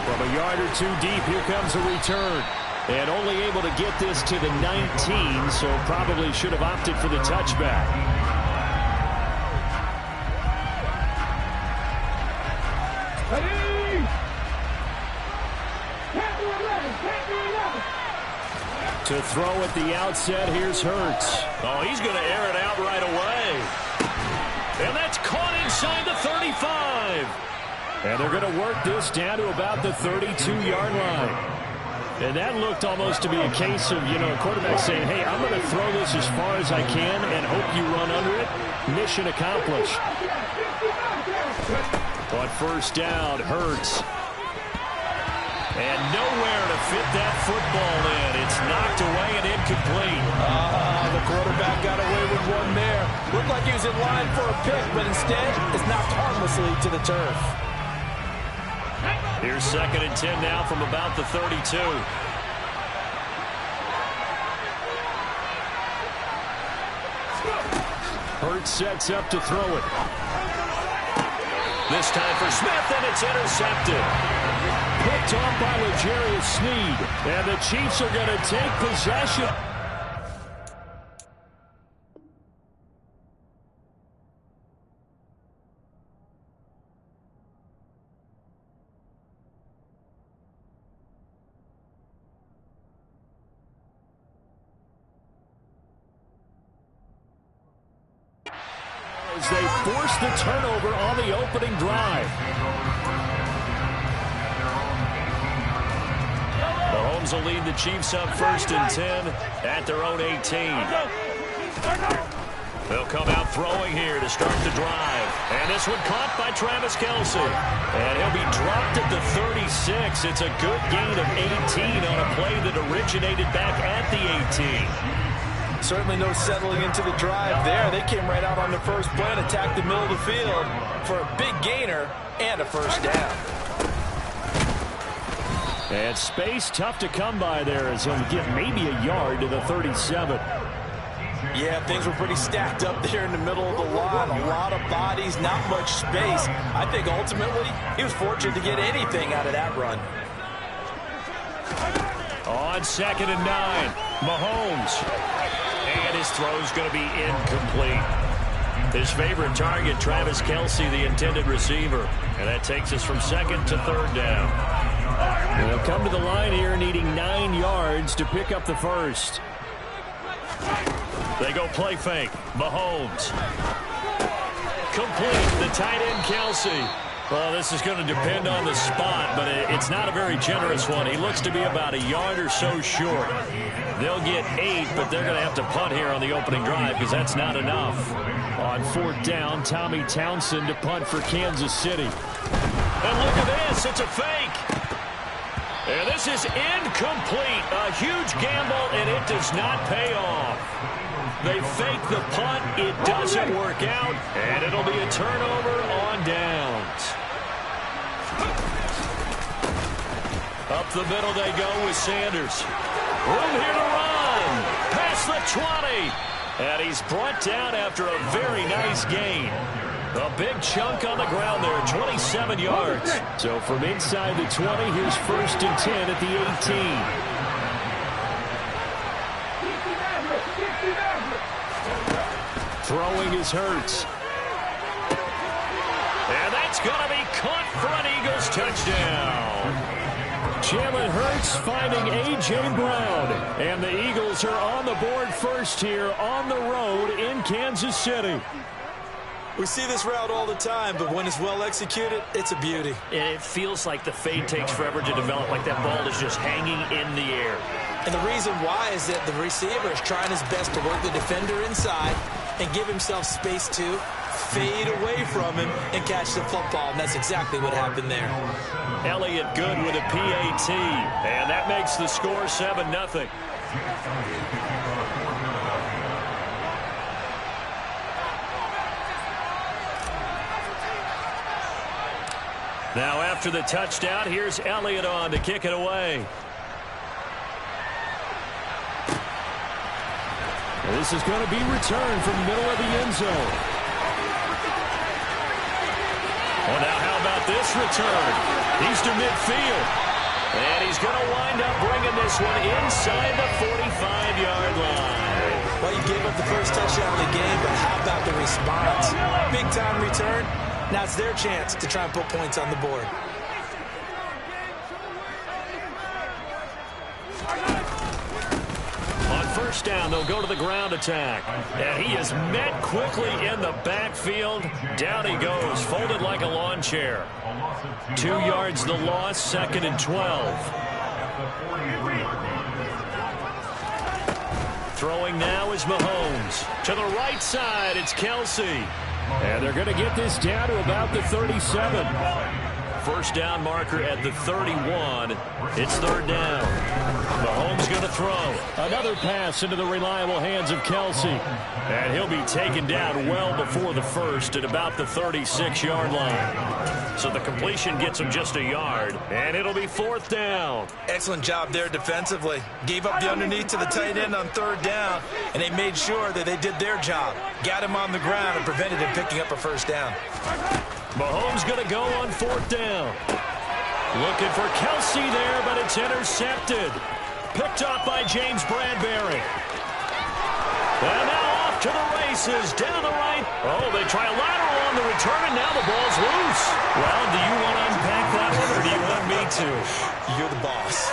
From a yard or two deep, here comes a return. And only able to get this to the 19, so probably should have opted for the touchback. Ready? Count to 11, To throw at the outset, here's Hurts. Oh, he's going to air it out right away. And that's caught inside the 35. And they're going to work this down to about the 32-yard line. And that looked almost to be a case of, a quarterback saying, hey, I'm going to throw this as far as I can and hope you run under it. Mission accomplished. On first down, Hurts. And nowhere to fit that football in. It's knocked away and incomplete. The quarterback got away with one there. Looked like he was in line for a pick, but instead it's knocked harmlessly to the turf. Here's 2nd and 10 now from about the 32. Hurts sets up to throw it. This time for Smith, and it's intercepted. Picked off by L'Jarius Sneed. And the Chiefs are going to take possession. As they force the turnover on the opening drive. Mahomes will lead the Chiefs up 1st and 10 at their own 18. They'll come out throwing here to start the drive. And this one caught by Travis Kelce. And he'll be dropped at the 36. It's a good gain of 18 on a play that originated back at the 18. Certainly no settling into the drive there. They came right out on the first play and attacked the middle of the field for a big gainer and a first down. And space tough to come by there as he'll get maybe a yard to the 37. Yeah, things were pretty stacked up there in the middle of the line. A lot of bodies, not much space. I think ultimately he was fortunate to get anything out of that run. On 2nd and 9, Mahomes. And his throw's going to be incomplete. His favorite target, Travis Kelce, the intended receiver. And that takes us from 2nd to 3rd down. They'll come to the line here needing 9 yards to pick up the first. They go play fake. Mahomes. incomplete. The tight end, Kelsey. Well, this is going to depend on the spot, but it's not a very generous one. He looks to be about a yard or so short. They'll get 8, but they're going to have to punt here on the opening drive because that's not enough. On 4th down, Tommy Townsend to punt for Kansas City. And look at this. It's a fake. And this is incomplete. A huge gamble, and it does not pay off. They fake the punt. It doesn't work out, and it'll be a turnover on downs. Up the middle they go with Sanders. Room here to run. Past the 20. And he's brought down after a very nice gain. A big chunk on the ground there, 27 yards. So from inside the 20, here's 1st and 10 at the 18. Throwing is Hurts. And that's going to be caught for an Eagles touchdown. Jalen Hurts finding A.J. Brown. And the Eagles are on the board first here on the road in Kansas City. We see this route all the time, but when it's well executed, it's a beauty. And it feels like the fade takes forever to develop, like that ball is just hanging in the air. And the reason why is that the receiver is trying his best to work the defender inside and give himself space to fade away from him and catch the football. And that's exactly what happened there. Elliott good with a PAT. And that makes the score 7-0. Now after the touchdown, here's Elliott on to kick it away. This is going to be returned from the middle of the end zone. Well, now how about this return? He's to midfield. And he's going to wind up bringing this one inside the 45-yard line. Well, you gave up the first touchdown of the game, but how about the response? Big-time return. Now it's their chance to try and put points on the board. On 1st down, they'll go to the ground attack. And he is met quickly in the backfield. Down he goes, folded like a lawn chair. 2 yards the loss, 2nd and 12. Throwing now is Mahomes. To the right side, it's Kelsey. And they're going to get this down to about the 37. 1st down marker at the 31. It's 3rd down. Mahomes going to throw. Another pass into the reliable hands of Kelsey. And he'll be taken down well before the first at about the 36-yard line. So the completion gets him just a yard. And it'll be 4th down. Excellent job there defensively. Gave up the underneath to the tight end on 3rd down. And they made sure that they did their job. Got him on the ground and prevented him picking up a 1st down. Mahomes going to go on 4th down. Looking for Kelsey there, but it's intercepted. Picked off by James Bradbury. And now off to the races. Down the right. Oh, they try a lateral on the return, and now the ball's loose. Well, do you want to unpack that one, or do you want me to? You're the boss.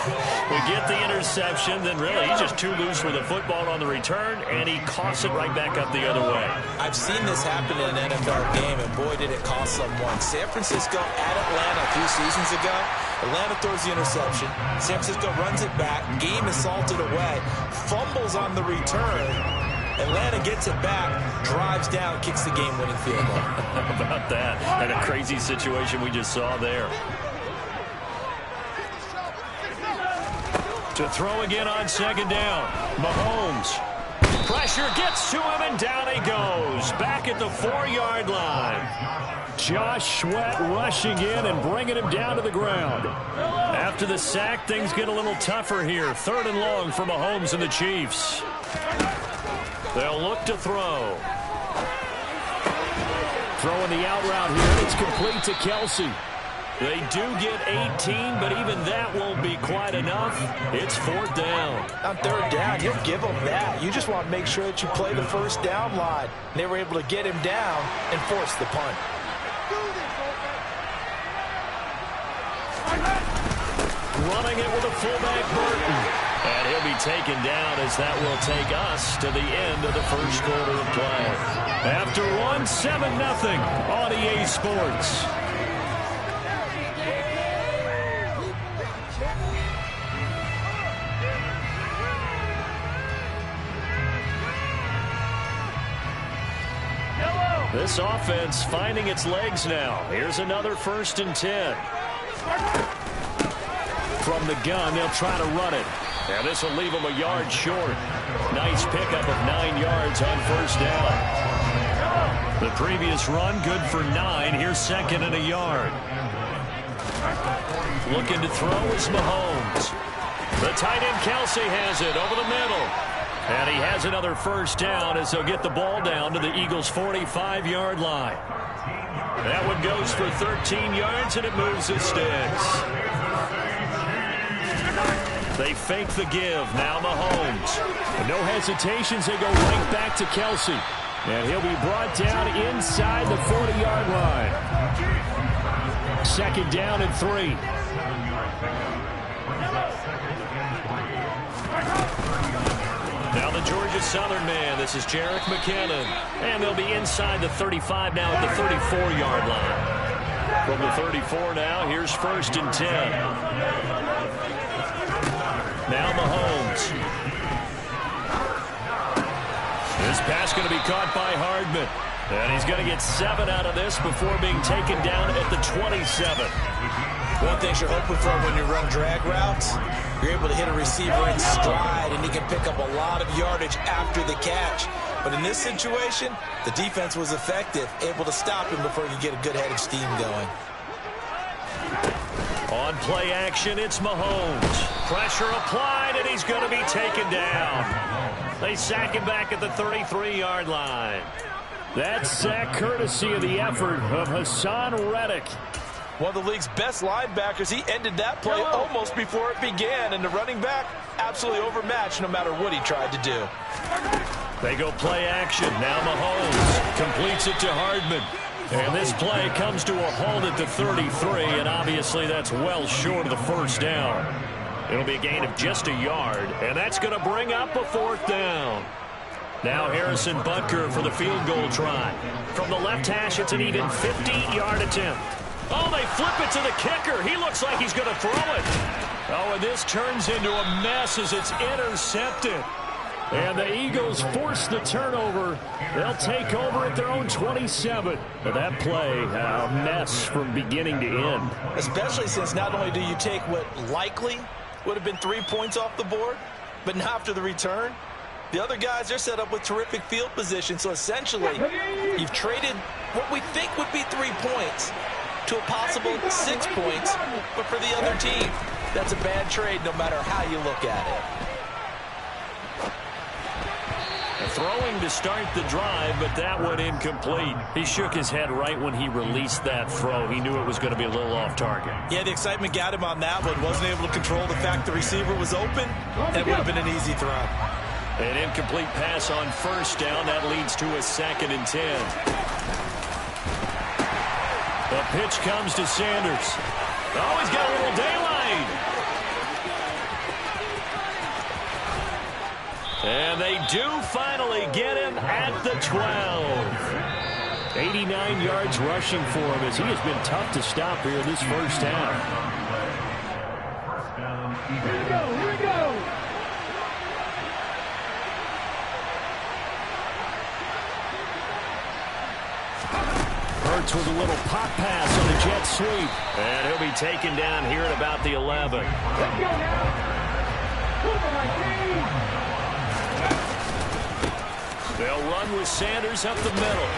We get the interception, then really he's just too loose with the football on the return, and he coughs it right back up the other way. I've seen this happen in an NFL game, and boy, did it cost someone. San Francisco at Atlanta a few seasons ago. Atlanta throws the interception. San Francisco runs it back. Game is salted away. Fumbles on the return. Atlanta gets it back, drives down, kicks the game-winning field goal. How about that? And a crazy situation we just saw there. To throw again on 2nd down. Mahomes. Pressure gets to him, and down he goes. Back at the 4-yard line. Josh Sweat rushing in and bringing him down to the ground. After the sack, things get a little tougher here. 3rd and long for Mahomes and the Chiefs. They'll look to throw. Throwing the out route here. It's complete to Kelsey. They do get 18, but even that won't be quite enough. It's 4th down. On 3rd down, he'll give them that. You just want to make sure that you play the 1st down line. They were able to get him down and force the punt. Running it with a fullback, Burton. And he'll be be taken down as that will take us to the end of the first quarter of play. After 7-0 on EA Sports. This offense finding its legs now. Here's another 1st and 10. From the gun, they'll try to run it. And this will leave them a yard short. Nice pickup of 9 yards on 1st down. The previous run, good for 9. Here's 2nd and a yard. Looking to throw is Mahomes. The tight end Kelsey has it over the middle. And he has another 1st down as he'll get the ball down to the Eagles' 45-yard line. That one goes for 13 yards, and it moves the sticks. They fake the give. Now Mahomes. No hesitations. They go right back to Kelsey. And he'll be brought down inside the 40-yard line. 2nd down and 3. Now the Georgia Southern man. This is Jerick McKinnon. And they'll be inside the 35 now at the 34-yard line. From the 34 now, here's 1st and 10. Now Mahomes. This pass going to be caught by Hardman. And he's going to get 7 out of this before being taken down at the 27. One thing you're hoping for when you run drag routes, you're able to hit a receiver in stride, and he can pick up a lot of yardage after the catch. But in this situation, the defense was effective, able to stop him before he could get a good head of steam going. On play action, it's Mahomes. Pressure applied, and he's going to be taken down. They sack him back at the 33-yard line. That sack courtesy of the effort of Hassan Reddick. One of the league's best linebackers. He ended that play almost before it began, and the running back absolutely overmatched no matter what he tried to do. They go play action. Now Mahomes completes it to Hardman. And this play comes to a halt at the 33, and obviously that's well short of the 1st down. It'll be a gain of just a yard, and that's going to bring up a 4th down. Now Harrison Butker for the field goal try. From the left hash, it's an even 50-yard attempt. Oh, they flip it to the kicker. He looks like he's going to throw it. Oh, and this turns into a mess as it's intercepted. And the Eagles force the turnover. They'll take over at their own 27. But that play, a mess from beginning to end. Especially since not only do you take what likely would have been 3 points off the board, but now after the return, the other guys, they're set up with terrific field position. So essentially, you've traded what we think would be 3 points to a possible 6 points, but for the other team, that's a bad trade no matter how you look at it. Throwing to start the drive, but that one incomplete. He shook his head right when he released that throw. He knew it was going to be a little off target. Yeah, the excitement got him on that one. Wasn't able to control the fact the receiver was open. That would have been an easy throw. An incomplete pass on 1st down. That leads to a 2nd and 10. The pitch comes to Sanders. Oh, he's got a little daylight. And they do finally get him at the 12. 89 yards rushing for him as he has been tough to stop here this 1st half. Here we go, here we go. Hurts with a little pop pass on the jet sweep. And he'll be taken down here at about the 11. Let's go now. Look at my team. They'll run with Sanders up the middle.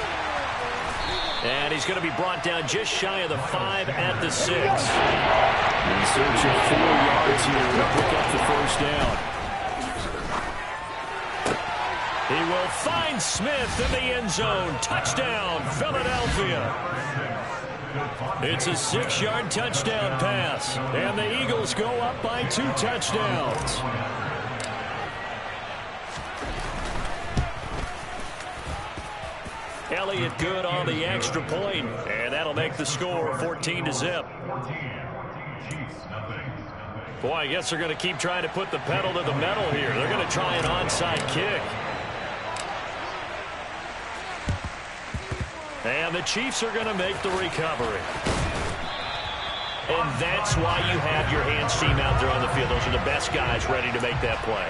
And he's going to be brought down just shy of the 5 at the 6. In search of 4 yards here to pick up the 1st down. He will find Smith in the end zone. Touchdown, Philadelphia. It's a 6-yard touchdown pass. And the Eagles go up by 2 touchdowns. Elliott good on the extra point, and that'll make the score 14-0. Boy, I guess they're going to keep trying to put the pedal to the metal here. They're going to try an onside kick. And the Chiefs are going to make the recovery. And that's why you have your hands team out there on the field. Those are the best guys ready to make that play.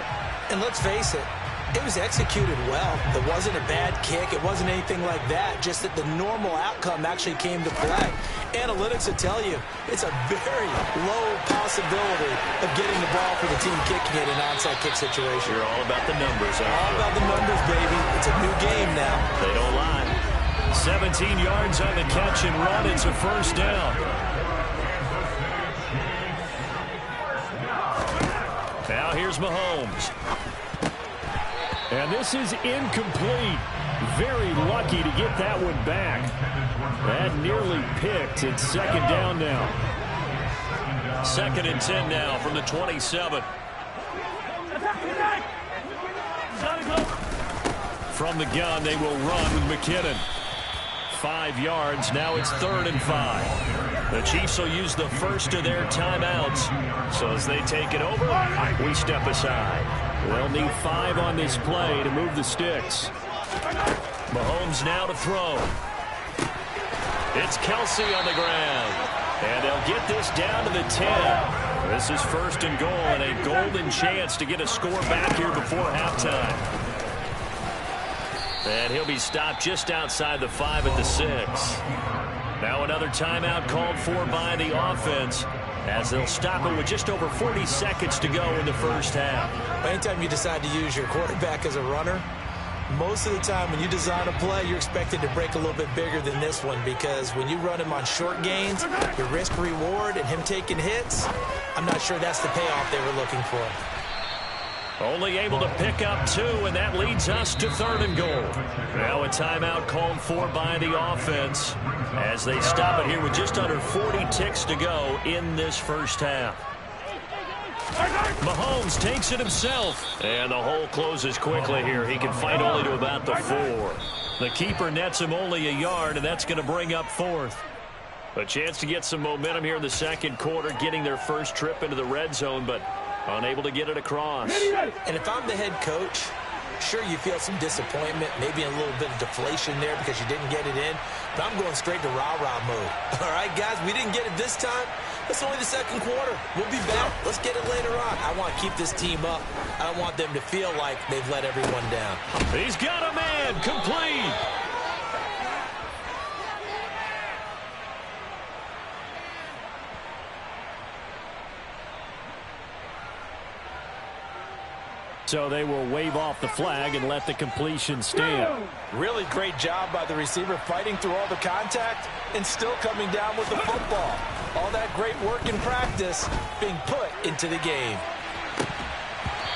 And let's face it, it was executed well. It wasn't a bad kick. It wasn't anything like that. Just that the normal outcome actually came to play. Analytics will tell you it's a very low possibility of getting the ball for the team kicking it in an onside kick situation. You're all about the numbers. All about the numbers, baby. It's a new game now. They don't lie. 17 yards on the catch and run. It's a first down. Now here's Mahomes. And this is incomplete. Very lucky to get that one back. That nearly picked. It's second down now. 2nd and 10 now from the 27. From the gun, they will run with McKinnon. 5 yards. Now it's 3rd and 5. The Chiefs will use the first of their timeouts. So as they take it over, we step aside. They'll need 5 on this play to move the sticks. Mahomes now to throw. It's Kelsey on the ground. And they'll get this down to the 10. This is 1st and goal and a golden chance to get a score back here before halftime. And he'll be stopped just outside the 5 at the 6. Now another timeout called for by the offense, as they'll stop it with just over 40 seconds to go in the first half. Anytime you decide to use your quarterback as a runner, most of the time when you design a play, you're expected to break a little bit bigger than this one, because when you run him on short gains, your risk-reward and him taking hits, I'm not sure that's the payoff they were looking for. Only able to pick up 2, and that leads us to 3rd and goal. Now a timeout called for by the offense as they stop it here with just under 40 ticks to go in this first half. Mahomes takes it himself, and the hole closes quickly here. He can fight only to about the 4. The keeper nets him only a yard, and that's going to bring up 4th. A chance to get some momentum here in the second quarter, getting their first trip into the red zone, but unable to get it across. And if I'm the head coach, sure, you feel some disappointment, maybe a little bit of deflation there because you didn't get it in, but I'm going straight to rah-rah mode. All right, guys, we didn't get it this time. It's only the second quarter. We'll be back. Let's get it later on. I want to keep this team up. I don't want them to feel like they've let everyone down. He's got a man. Complete. So they will wave off the flag and let the completion stand. Really great job by the receiver, fighting through all the contact and still coming down with the football. All that great work in practice being put into the game.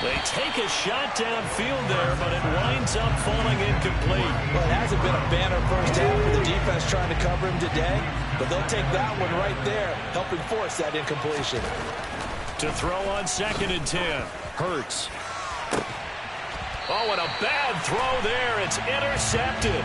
They take a shot downfield there, but it winds up falling incomplete. Well, it hasn't been a banner first half for the defense trying to cover him today, but they'll take that one right there, helping force that incompletion. To throw on 2nd and 10. Hurts. Oh, and a bad throw there. It's intercepted.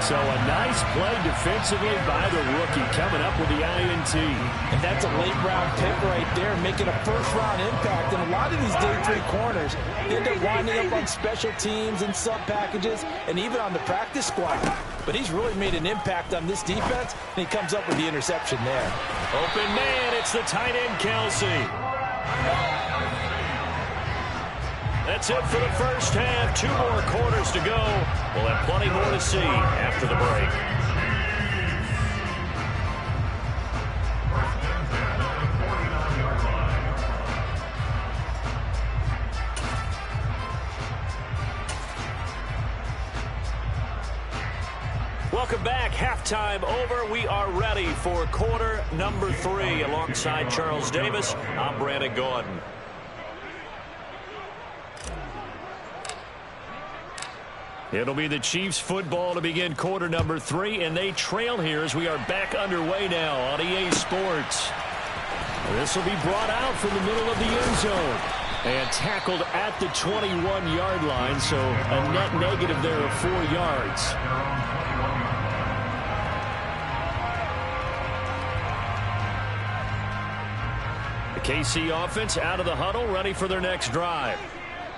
So a nice play defensively by the rookie, coming up with the INT. And that's a late-round pick right there, making a first-round impact. And a lot of these day 3 corners end up winding up on special teams and sub-packages and even on the practice squad. But he's really made an impact on this defense, and he comes up with the interception there. Open man, it's the tight end, Kelsey. That's it for the first half. 2 more quarters to go. We'll have plenty more to see after the break. Welcome back. Halftime over. We are ready for quarter number 3. Alongside Charles Davis, I'm Brandon Gordon. It'll be the Chiefs football to begin quarter number 3, and they trail here as we are back underway now on EA Sports. This will be brought out from the middle of the end zone and tackled at the 21-yard line, so a net negative there of 4 yards. The KC offense out of the huddle, ready for their next drive.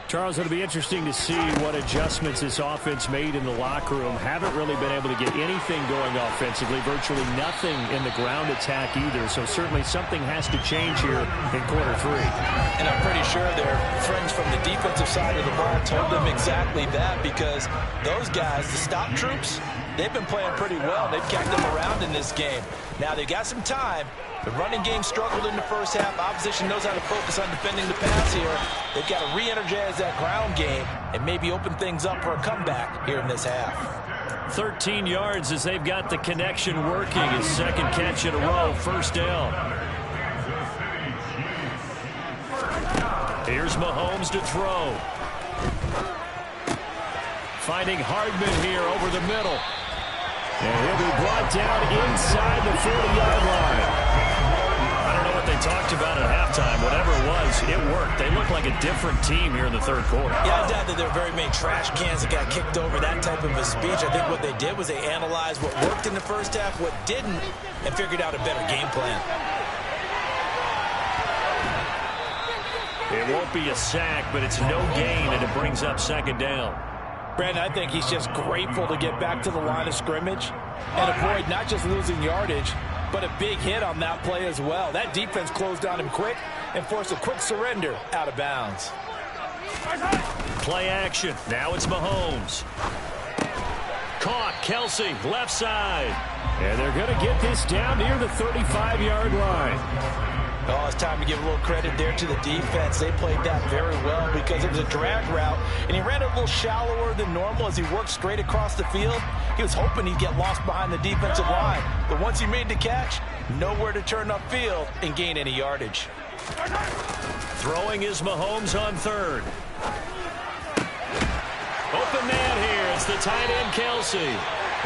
Charles, it'll be interesting to see what adjustments this offense made in the locker room. Haven't really been able to get anything going offensively, virtually nothing in the ground attack either. So certainly something has to change here in quarter three. And I'm pretty sure their friends from the defensive side of the ball told them exactly that, because those guys, the stop troops, they've been playing pretty well. They've kept them around in this game. Now they've got some time. The running game struggled in the first half. Opposition knows how to focus on defending the pass here. They've got to re-energize that ground game and maybe open things up for a comeback here in this half. 13 yards as they've got the connection working. His second catch in a row, first down. Here's Mahomes to throw. Finding Hardman here over the middle. And he'll be brought down inside the 40-yard line. I don't know what they talked about at halftime. Whatever it was, it worked. They look like a different team here in the third quarter. Yeah, I doubt that there were very many trash cans that got kicked over, that type of a speech. I think what they did was they analyzed what worked in the first half, what didn't, and figured out a better game plan. It won't be a sack, but it's no gain, and it brings up second down. Brandon, I think he's just grateful to get back to the line of scrimmage and avoid not just losing yardage, but a big hit on that play as well. That defense closed on him quick and forced a quick surrender out of bounds. Play action. Now it's Mahomes. Caught. Kelsey, left side. And they're going to get this down near the 35-yard line. Oh, it's time to give a little credit there to the defense. They played that very well because it was a drag route, and he ran a little shallower than normal as he worked straight across the field. He was hoping he'd get lost behind the defensive line, but once he made the catch, nowhere to turn upfield and gain any yardage. Throwing is Mahomes on third. Open man here. It's the tight end, Kelsey.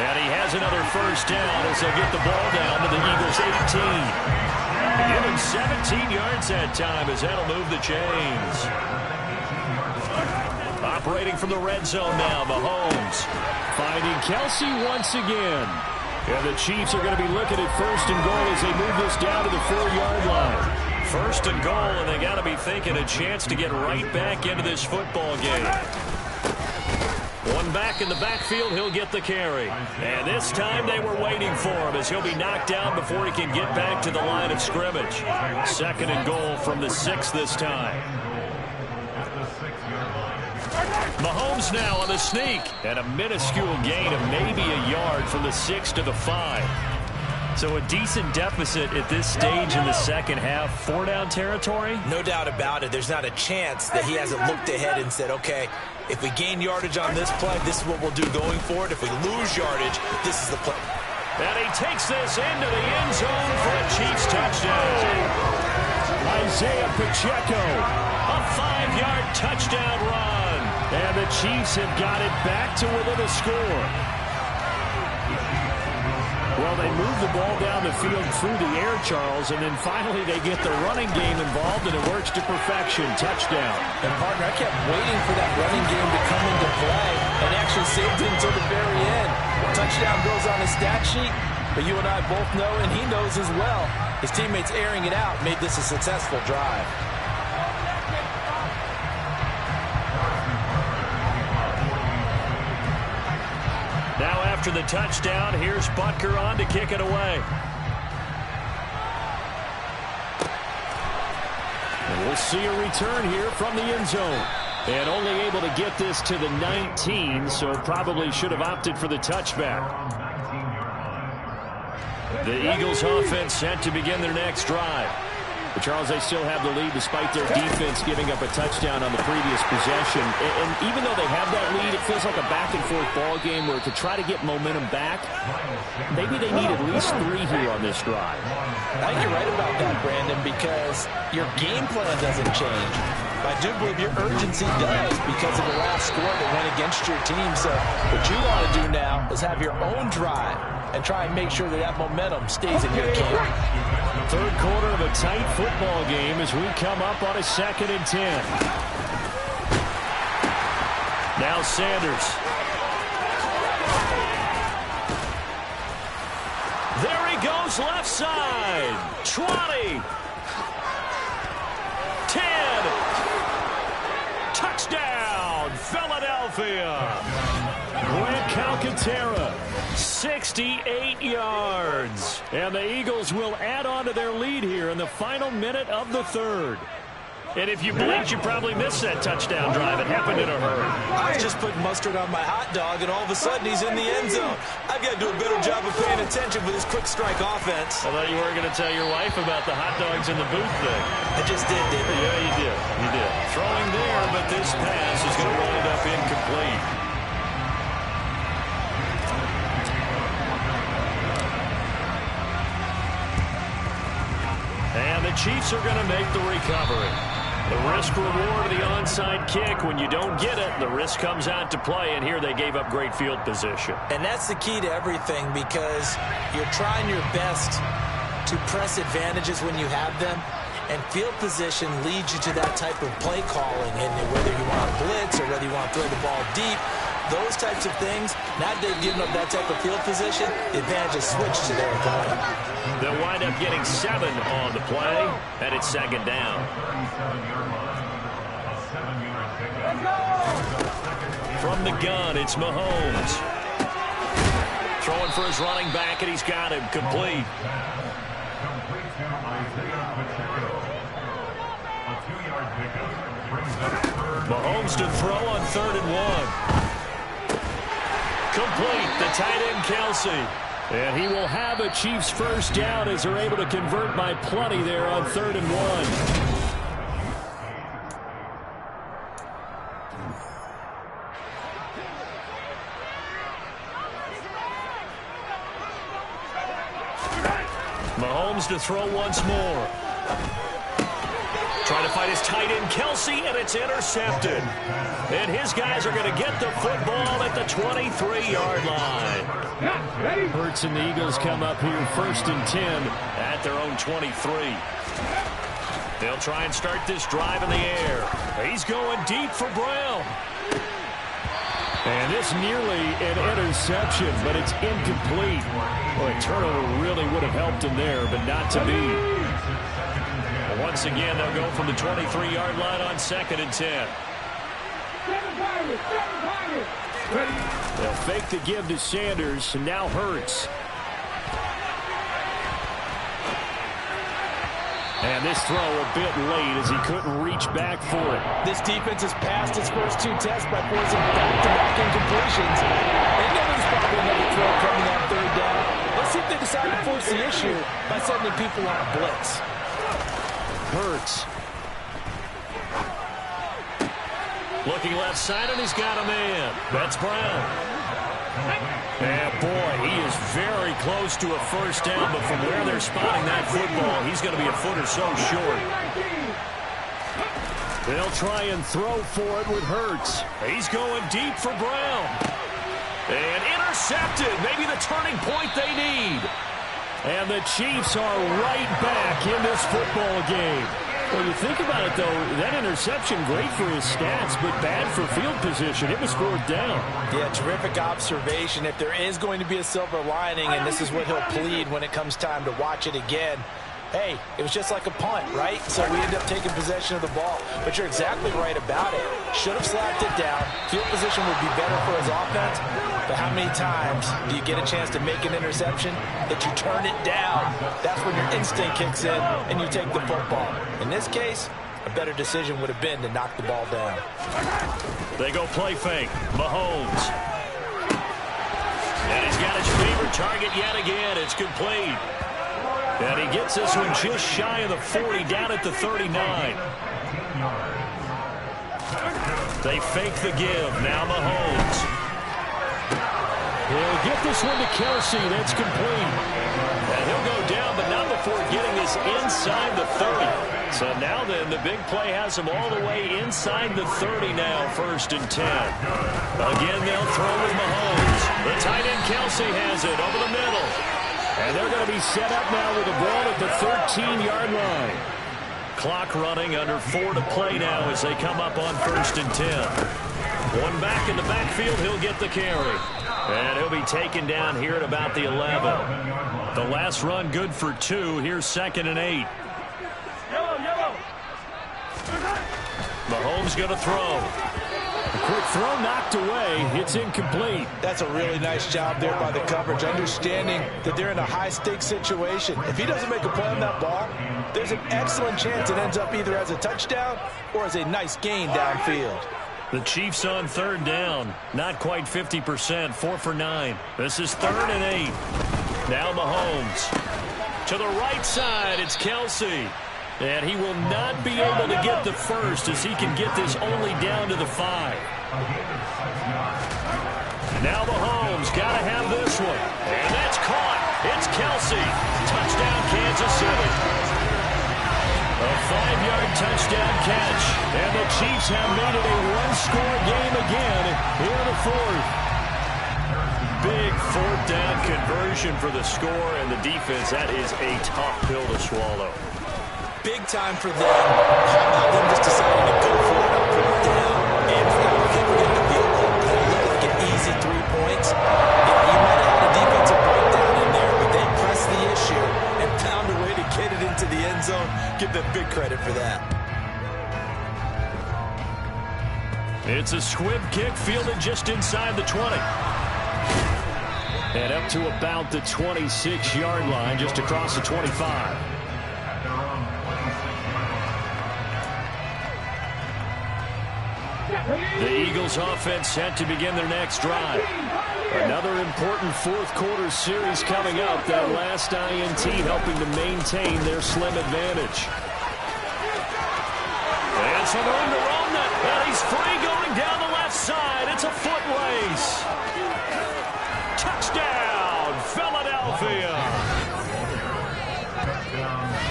And he has another first down as they'll get the ball down to the Eagles' 18. Give him 17 yards that time as that'll move the chains. Operating from the red zone now, Mahomes. Finding Kelsey once again. And the Chiefs are going to be looking at first and goal as they move this down to the 4-yard line. First and goal, and they got to be thinking a chance to get right back into this football game. One back in the backfield, he'll get the carry. And this time they were waiting for him as he'll be knocked down before he can get back to the line of scrimmage. Second and goal from the 6 this time. Mahomes now on the sneak. And a minuscule gain of maybe a yard from the 6 to the 5. So a decent deficit at this stage in the second half. 4-down territory? No doubt about it. There's not a chance that he hasn't looked ahead and said, okay, if we gain yardage on this play, this is what we'll do going forward. If we lose yardage, this is the play. And he takes this into the end zone for a Chiefs touchdown. Isaiah Pacheco. A 5-yard touchdown run. And the Chiefs have got it back to within a score. Well, they move the ball down the field through the air, Charles, and then finally they get the running game involved, and it works to perfection. Touchdown. And, partner, I kept waiting for that running game to come into play and actually saved it until the very end. Touchdown goes on his stat sheet, but you and I both know, and he knows as well, his teammates airing it out made this a successful drive. Now after the touchdown, here's Butker on to kick it away. And we'll see a return here from the end zone. And only able to get this to the 19, so probably should have opted for the touchback. The Eagles offense set to begin their next drive. But Charles, they still have the lead despite their defense giving up a touchdown on the previous possession. And even though they have that lead, it feels like a back-and-forth ball game where to try to get momentum back, maybe they need at least 3 here on this drive. I think you're right about that, Brandon, because your game plan doesn't change. But I do believe your urgency does because of the last score that went against your team. So what you want to do now is have your own drive and try and make sure that that momentum stays in your camp. Third quarter of a tight football game as we come up on a 2nd and 10. Now Sanders. There he goes left side. 20. Touchdown, Philadelphia. Grant Calcaterra, 68 yards. And the Eagles will add on to their lead here in the final minute of the third. And if you blinked, you probably missed that touchdown drive. It happened in a hurry. I was just putting mustard on my hot dog, and all of a sudden he's in the end zone. I've got to do a better job of paying attention with this quick strike offense. I thought you weren't going to tell your wife about the hot dogs in the booth thing. I just did, didn't I? Yeah, you did. You did. Throwing there, but this pass is going to wind up incomplete. And the Chiefs are going to make the recovery. The risk-reward of the onside kick, when you don't get it, the risk comes out to play, and here they gave up great field position. And that's the key to everything, because you're trying your best to press advantages when you have them, and field position leads you to that type of play calling, and whether you want to blitz or whether you want to throw the ball deep, those types of things, now that they've given up that type of field position, the advantage is switched to their opponent. They'll wind up getting 7 on the play, and it's second down. From the gun, it's Mahomes. Throwing for his running back, and he's got him complete. Mahomes to throw on 3rd and 1. Complete, the tight end Kelsey. And he will have a Chiefs first down as they're able to convert by plenty there on 3rd and 1. Mahomes to throw once more. Trying to find his tight end, Kelsey, and it's intercepted. And his guys are going to get the football at the 23-yard line. Hurts and the Eagles come up here 1st and 10 at their own 23. They'll try and start this drive in the air. He's going deep for Brown. And this nearly an interception, but it's incomplete. Well, a turnover really would have helped him there, but not to be. Once again, they'll go from the 23-yard line on 2nd and 10. They'll fake the give to Sanders, and now Hurts. And this throw a bit late as he couldn't reach back for it. This defense has passed its first 2 tests by forcing back-to-back incompletions. They know there's probably another throw coming on 3rd down. Let's see if they decide to force the issue by sending people on a blitz. Hurts. Looking left side, and he's got a man. That's Brown. And boy, he is very close to a first down, but from where they're spotting that football, he's going to be a foot or so short. They'll try and throw for it with Hurts. He's going deep for Brown. And intercepted. Maybe the turning point they need. And the Chiefs are right back in this football game. Well, you think about it, though, that interception, great for his stats, but bad for field position. It was 4th down. Yeah, terrific observation. If there is going to be a silver lining, and this is what he'll plead when it comes time to watch it again, hey, it was just like a punt, right? So we end up taking possession of the ball. But you're exactly right about it. Should have slapped it down. Field position would be better for his offense. But how many times do you get a chance to make an interception that you turn it down? That's when your instinct kicks in and you take the football. In this case, a better decision would have been to knock the ball down. They go play fake. Mahomes. And he's got his favorite target yet again. It's complete. And he gets this one just shy of the 40, down at the 39. They fake the give. Now Mahomes. He'll get this one to Kelsey. That's complete. And he'll go down, but not before getting this inside the 30. So now then, the big play has him all the way inside the 30 now, 1st and 10. Again, they'll throw with Mahomes. The tight end Kelsey has it over the middle. And they're going to be set up now with the ball at the 13-yard line. Clock running, under 4 to play now as they come up on 1st and 10. One back in the backfield, he'll get the carry. And he'll be taken down here at about the 11. The last run good for 2. Here's 2nd and 8. Mahomes going to throw. A quick throw knocked away. It's incomplete. That's a really nice job there by the coverage, understanding that they're in a high-stakes situation. If he doesn't make a play on that ball, there's an excellent chance it ends up either as a touchdown or as a nice gain downfield. The Chiefs on third down. Not quite 50%. 4 for 9. This is 3rd and 8. Now Mahomes. To the right side, it's Kelsey. And he will not be able to get the first as he can get this only down to the 5. Now Mahomes got to have this one. And that's caught. It's Kelsey. Touchdown, Kansas City. A 5-yard touchdown catch. And the Chiefs have made it a one-score game again here in the 4th. Big 4th down conversion for the score, and the defense, that is a tough pill to swallow. Big time for them. How about them just deciding to go for it on 4th down? And I think we're getting a field goal. It looked like an easy 3 points. Yeah, you might have had a defensive breakdown in there, but they pressed the issue and found a way to get it into the end zone. Give them big credit for that. It's a squib kick fielded just inside the 20. And up to about the 26-yard line, just across the 25. The Eagles offense set to begin their next drive. Another important fourth-quarter series coming up. That last INT helping to maintain their slim advantage. And some room to run that. And he's free going down the left side. It's a foot race. Touchdown, Philadelphia.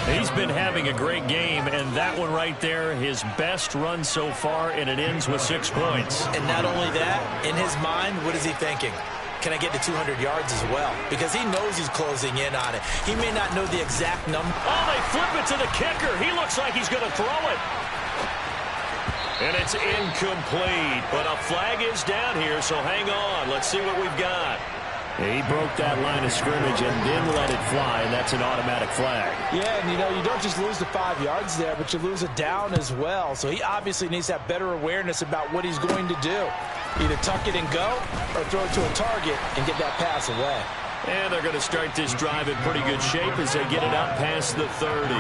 He's been having a great game, and that one right there, his best run so far, and it ends with 6 points. And not only that, in his mind, what is he thinking? Can I get to 200 yards as well? Because he knows he's closing in on it. He may not know the exact number. Oh, they flip it to the kicker. He looks like he's going to throw it. And it's incomplete, but a flag is down here, so hang on. Let's see what we've got. He broke that line of scrimmage and then let it fly, and that's an automatic flag. Yeah, and you don't just lose the 5 yards there, but you lose a down as well. So he obviously needs to have better awareness about what he's going to do. Either tuck it and go or throw it to a target and get that pass away. And they're going to start this drive in pretty good shape as they get it up past the 30.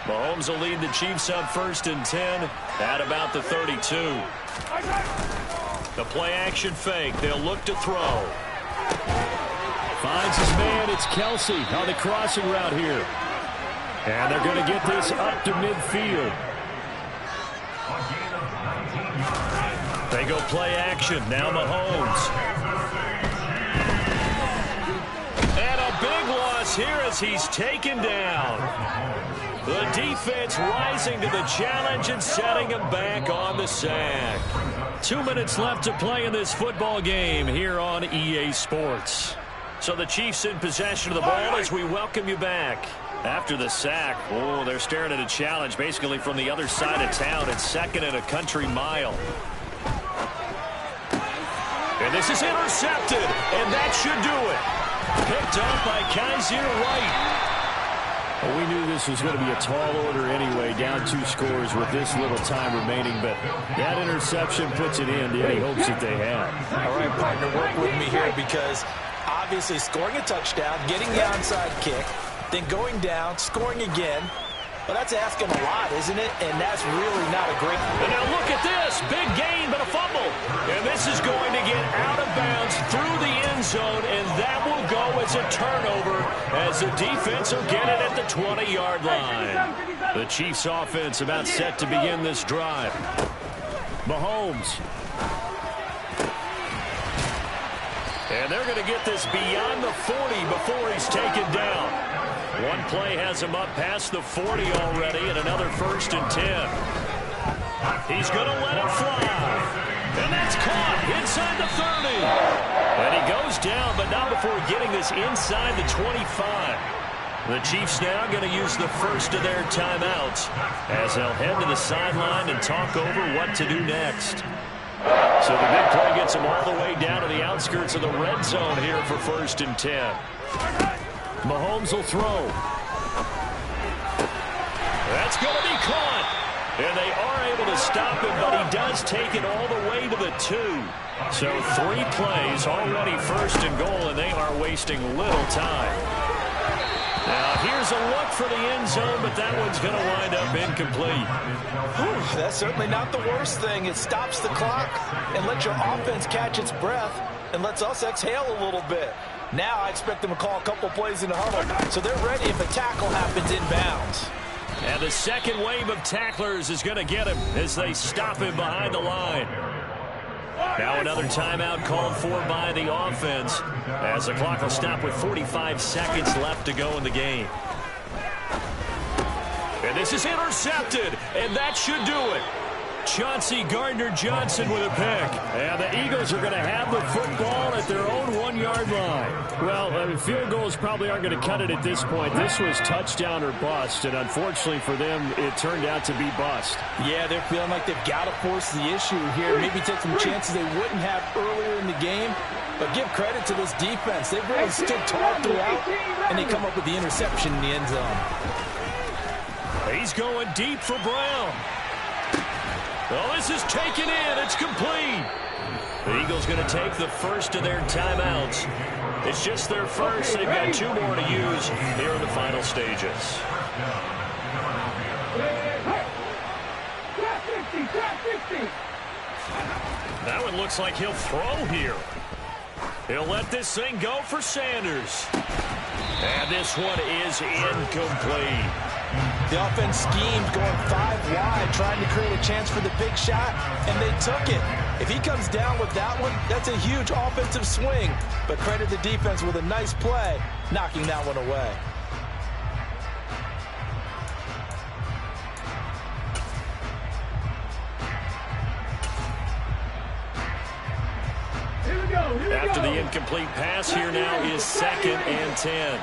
Mahomes will lead the Chiefs up 1st and 10 at about the 32. The play-action fake. They'll look to throw. Finds his man. It's Kelsey on the crossing route here. And they're going to get this up to midfield. They go play-action. Now Mahomes. And a big loss here as he's taken down. The defense rising to the challenge and setting him back on the sack. 2 minutes left to play in this football game here on EA Sports. So the Chiefs in possession of the ball as we welcome you back. After the sack, oh, they're staring at a challenge basically from the other side of town. It's 2nd and a country mile. And this is intercepted, and that should do it. Picked up by Kaiser Wright. Well, we knew this was going to be a tall order anyway, down 2 scores with this little time remaining, but that interception puts it in to any hopes that they have. All right, partner, work with me here because obviously scoring a touchdown, getting the onside kick, then going down, scoring again. Well, that's asking a lot, isn't it? And that's really not a great... And now look at this. Big gain, but a fumble. And this is going to get out of bounds through the end zone, and that will go as a turnover as the defense will get it at the 20-yard line. The Chiefs offense about set to begin this drive. Mahomes. And they're going to get this beyond the 40 before he's taken down. One play has him up past the 40 already, and another 1st and 10. He's going to let it fly. And that's caught inside the 30. And he goes down, but not before getting this inside the 25. The Chiefs now going to use the first of their timeouts as they'll head to the sideline and talk over what to do next. So the big play gets them all the way down to the outskirts of the red zone here for 1st and 10. Mahomes will throw. That's going to be caught. And they are able to stop him, but he does take it all the way to the 2. So 3 plays, already first and goal, and they are wasting little time. Now, here's a look for the end zone, but that one's going to wind up incomplete. Whew, that's certainly not the worst thing. It stops the clock and lets your offense catch its breath and lets us exhale a little bit. Now I expect them to call a couple plays in the huddle, so they're ready if a tackle happens inbounds. And the second wave of tacklers is going to get him as they stop him behind the line. Now another timeout called for by the offense as the clock will stop with 45 seconds left to go in the game. And this is intercepted, and that should do it. Chauncey Gardner-Johnson with a pick. And the Eagles are going to have the football at their own 1-yard line. Well, field goals probably aren't going to cut it at this point. This was touchdown or bust, and unfortunately for them, it turned out to be bust. Yeah, they're feeling like they've got to force the issue here. Maybe take some chances they wouldn't have earlier in the game. But give credit to this defense. They've really stood tall throughout, and they come up with the interception in the end zone. He's going deep for Brown. Oh, this is taken in. It's complete. The Eagles going to take the first of their timeouts. It's just their first. They've got 2 more to use here in the final stages. That one looks like he'll throw here. He'll let this thing go for Sanders. And this one is incomplete. The offense schemed going 5 wide, trying to create a chance for the big shot, and they took it. If he comes down with that one, that's a huge offensive swing. But credit the defense with a nice play, knocking that one away. After the incomplete pass, here now is 2nd and 10.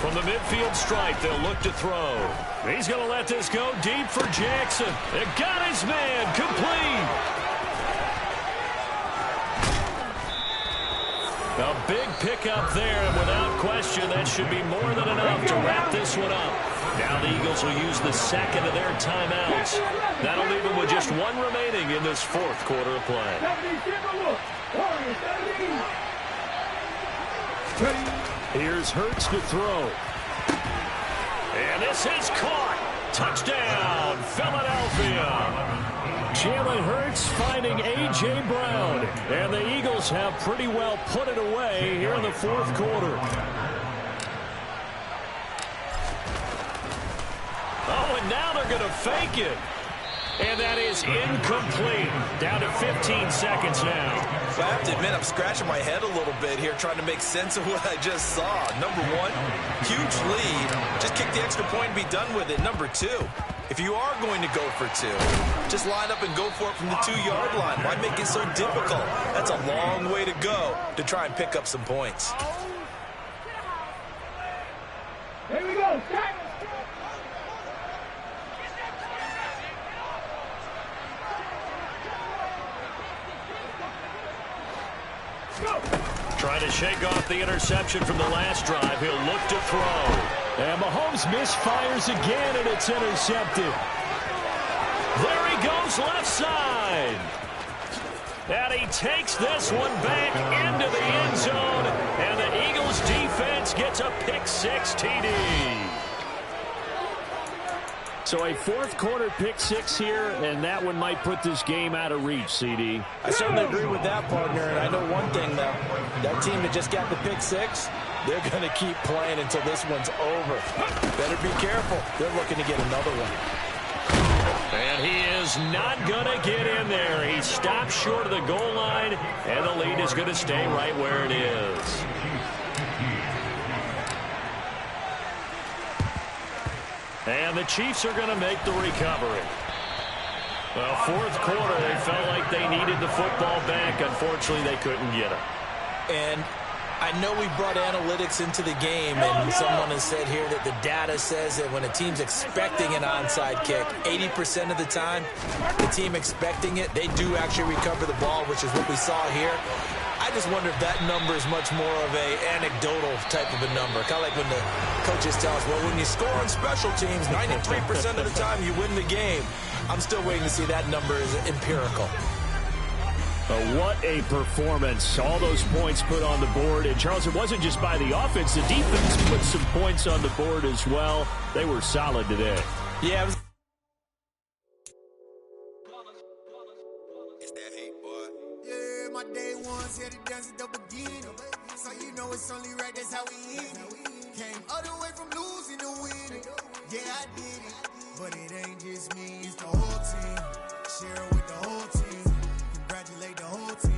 From the midfield stripe, they'll look to throw. He's going to let this go deep for Jackson. It got his man complete. A big pickup there, and without question, that should be more than enough to wrap this one up. Now the Eagles will use the second of their timeouts. That'll leave them with just 1 remaining in this 4th quarter of play. Here's Hurts to throw. And this is caught. Touchdown, Philadelphia. Jalen Hurts finding A.J. Brown. And the Eagles have pretty well put it away here in the 4th quarter. Oh, and now they're going to fake it. And that is incomplete. Down to 15 seconds now. Well, I have to admit, I'm scratching my head a little bit here trying to make sense of what I just saw. Number 1, huge lead. Just kick the extra point and be done with it. Number 2, if you are going to go for 2, just line up and go for it from the 2-yard line. Why make it so difficult? That's a long way to go to try and pick up some points. Here we go. Trying to shake off the interception from the last drive. He'll look to throw. And Mahomes misfires again, and it's intercepted. There he goes left side. And he takes this one back into the end zone. And the Eagles defense gets a pick-6 TD. So a 4th quarter pick-6 here, and that one might put this game out of reach, CD. I certainly agree with that, partner. And I know one thing, though. That team that just got the pick-6, they're going to keep playing until this one's over. Better be careful. They're looking to get another one. And he is not going to get in there. He stops short of the goal line, and the lead is going to stay right where it is. And the Chiefs are going to make the recovery. Well, 4th quarter, they felt like they needed the football back. Unfortunately, they couldn't get it. And I know we brought analytics into the game, and someone has said here that the data says that when a team's expecting an onside kick, 80% of the time, the team expecting it, they do actually recover the ball, which is what we saw here. I just wonder if that number is much more of a anecdotal type of a number. Kind of like when the coaches tell us, well, when you score on special teams, 93% of the time you win the game. I'm still waiting to see that number is empirical. What a performance. All those points put on the board. And, Charles, it wasn't just by the offense. The defense put some points on the board as well. They were solid today. Yeah, Yeah, my day ones here to dance at the beginning. So you know it's only right, that's how we end it. Came all the way from losing to winning. Yeah, I did it. But it ain't just me, it's the whole team. Share it with the whole team. Congratulate the whole team.